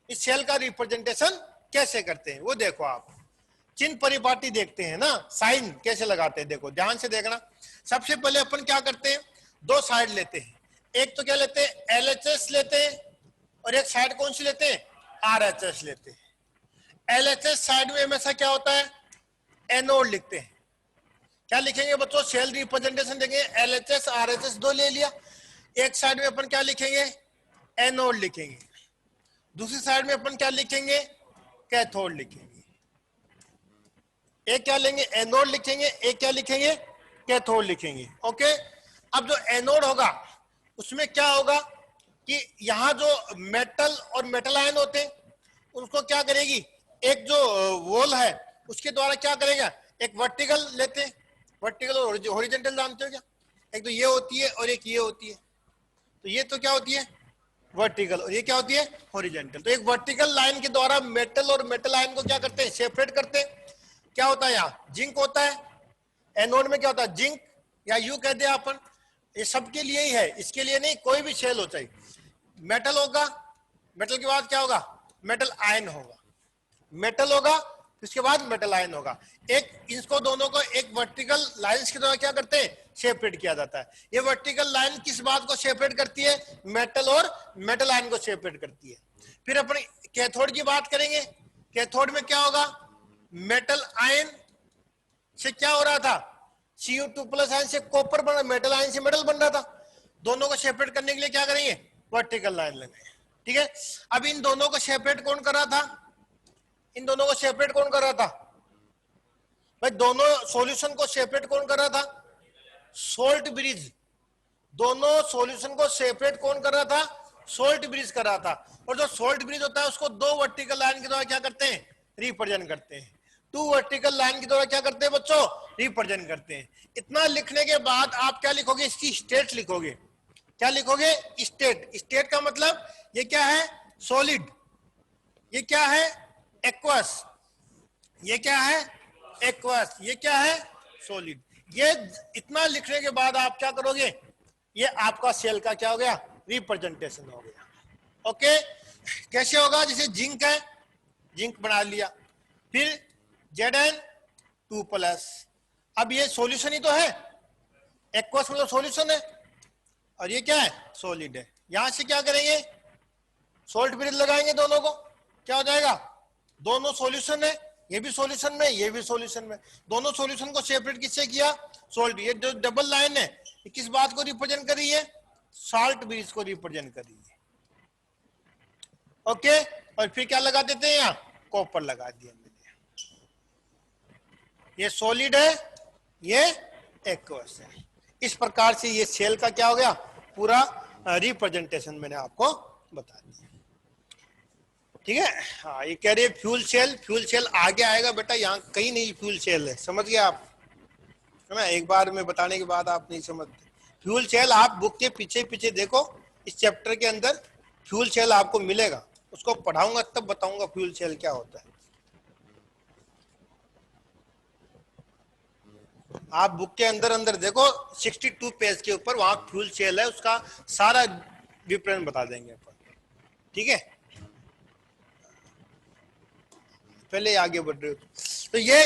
इस सेल का रिप्रेजेंटेशन कैसे करते हैं वो देखो। आप चिन्ह परिपाटी देखते हैं ना, साइन कैसे लगाते हैं, देखो ध्यान से देखना। सबसे पहले अपन क्या करते हैं, 2 साइड लेते हैं, एक तो क्या लेते हैं, LHS लेते हैं, और एक साइड कौन सी लेते हैं, RHS लेते हैं। LHS साइड में हमेशा क्या होता है, एनोड लिखते हैं। क्या लिखेंगे बच्चों, सेल रिप्रेजेंटेशन देंगे, LHS RHS 2 ले लिया। एक साइड में अपन क्या लिखेंगे, एनोड लिखेंगे, दूसरी साइड में अपन क्या लिखेंगे, कैथोड लिखेंगे। एक क्या लेंगे, एनोड लिखेंगे, एक क्या लिखेंगे, कैथोड लिखेंगे। ओके, अब जो एनोड होगा उसमें क्या होगा कि यहाँ जो मेटल और मेटल आयन होते हैं उनको क्या करेगी, एक जो वॉल है उसके द्वारा क्या करेगा, एक वर्टिकल लेते हैं, वर्टिकल और हॉरिजॉन्टल जानते हो क्या, एक तो ये होती है और एक ये होती है। तो ये तो क्या होती है, वर्टिकल, और ये क्या होती है, हॉरिजॉन्टल। तो एक वर्टिकल लाइन के द्वारा मेटल और मेटल आयन को क्या करते हैं, सेपरेट करते हैं। क्या होता है, यहाँ जिंक होता है, एनोड में क्या होता है, जिंक, या यू कहते हैं अपन, ये सबके लिए ही है, इसके लिए नहीं, कोई भी सेल हो चाहिए। मेटल होगा, मेटल के बाद क्या होगा, मेटल आयन होगा, मेटल होगा, इसके बाद मेटल आयन होगा। एक इसको दोनों को एक वर्टिकल लाइंस के द्वारा क्या करते हैं, सेपरेट किया जाता है। ये वर्टिकल लाइन किस बात को सेपरेट करती है, मेटल और मेटल आयन को सेपरेट करती है। फिर अपन कैथोड की बात करेंगे, कैथोड में क्या होगा, मेटल आयन से क्या हो रहा था, Cu2 प्लस आयन से कॉपर बन रहा, मेटल आयन से मेटल बन रहा था। दोनों को सेपरेट करने के लिए क्या करेंगे, वर्टिकल लाइन लगाएंगे। ठीक है, अब इन दोनों को सेपरेट कौन कर रहा था, इन दोनों को सेपरेट कौन कर रहा था भाई, दोनों सॉल्यूशन को सेपरेट कौन कर रहा था, सोल्ट ब्रिज। दोनों सॉल्यूशन को सेपरेट कौन कर रहा था, सोल्ट ब्रिज कर रहा था। और जो सोल्ट ब्रिज होता है उसको 2 वर्टिकल लाइन के द्वारा क्या करते हैं, रिप्रेजेंट करते हैं। 2 वर्टिकल लाइन के द्वारा क्या करते हैं बच्चों, रिप्रेजेंट करते हैं। इतना लिखने के बाद आप क्या लिखोगे, इसकी स्टेट लिखोगे। क्या लिखोगे, स्टेट। स्टेट का मतलब ये क्या है, सॉलिड, ये क्या है, एक्वस, ये क्या है, एक्वस, ये क्या है, सॉलिड। ये इतना लिखने के बाद आप क्या करोगे, ये आपका सेल का क्या हो गया, रिप्रेजेंटेशन हो गया। ओके, कैसे होगा, जैसे जिंक है, जिंक बना लिया, फिर Zn2 प्लस, अब ये सॉल्यूशन ही तो है, एक्वस मतलब सॉल्यूशन है, और ये क्या है, सॉलिड है। यहां से क्या करेंगे, सोल्ट ब्रिज लगाएंगे, दोनों को क्या हो जाएगा, दोनों सॉल्यूशन है, ये भी सॉल्यूशन में, ये भी सॉल्यूशन में। दोनों सॉल्यूशन को सेपरेट किससे किया, सोल्ट। ये जो डबल लाइन है ये किस बात को रिप्रेजेंट कर रही है, साल्ट ब्रिज को रिप्रेजेंट कर रही है। ओके, और फिर क्या लगा देते हैं, यहाँ कॉपर लगा दिया मैंने। ये सॉलिड है, ये एक्वस है। इस प्रकार से ये सेल का क्या हो गया, पूरा रिप्रेजेंटेशन मैंने आपको बता दिया। ठीक है, हाँ, ये कह रहे हैं फ्यूल सेल, फ्यूल सेल आगे आएगा बेटा, यहाँ कहीं नहीं फ्यूल सेल है, समझ गए आप, है ना। एक बार में बताने के बाद आप नहीं समझते। फ्यूल सेल आप बुक के पीछे पीछे देखो, इस चैप्टर के अंदर फ्यूल सेल आपको मिलेगा, उसको पढ़ाऊंगा तब बताऊंगा फ्यूल सेल क्या होता है। आप बुक के अंदर अंदर देखो 62 पेज के ऊपर वहां फ्यूल सेल है, उसका सारा विवरण बता देंगे अपन, ठीक है। पहले आगे बढ़ रहे हो तो ये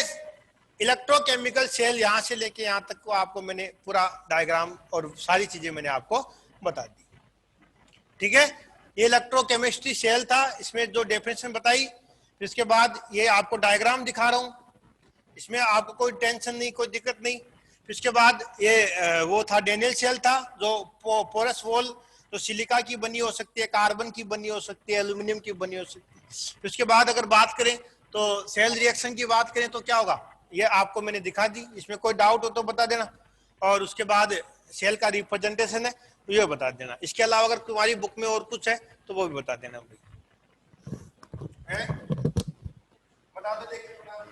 इलेक्ट्रोकेमिकल सेल यहां से लेके यहां तक को आपको मैंने पूरा डायग्राम और सारी चीजें मैंने आपको बता दी, ठीक है। ये इलेक्ट्रोकेमिस्ट्री सेल था, इसमें जो डेफिनेशन बताई, फिर इसके बाद ये आपको डायग्राम दिखा रहा हूं, इसमें आपको कोई टेंशन नहीं, कोई दिक्कत नहीं। फिर इसके बाद ये वो था डेनियल सेल था, जो पोरस वॉल, जो सिलिका की बनी हो सकती है, कार्बन की बनी हो सकती है, एल्यूमिनियम की बनी हो सकती है। फिर उसके बाद अगर बात करें तो सेल रिएक्शन की बात करें तो क्या होगा, ये आपको मैंने दिखा दी, इसमें कोई डाउट हो तो बता देना। और उसके बाद सेल का रिप्रेजेंटेशन है तो ये बता देना। इसके अलावा अगर तुम्हारी बुक में और कुछ है तो वो भी बता देना भाई, है? बता दो, देखिए बता दो।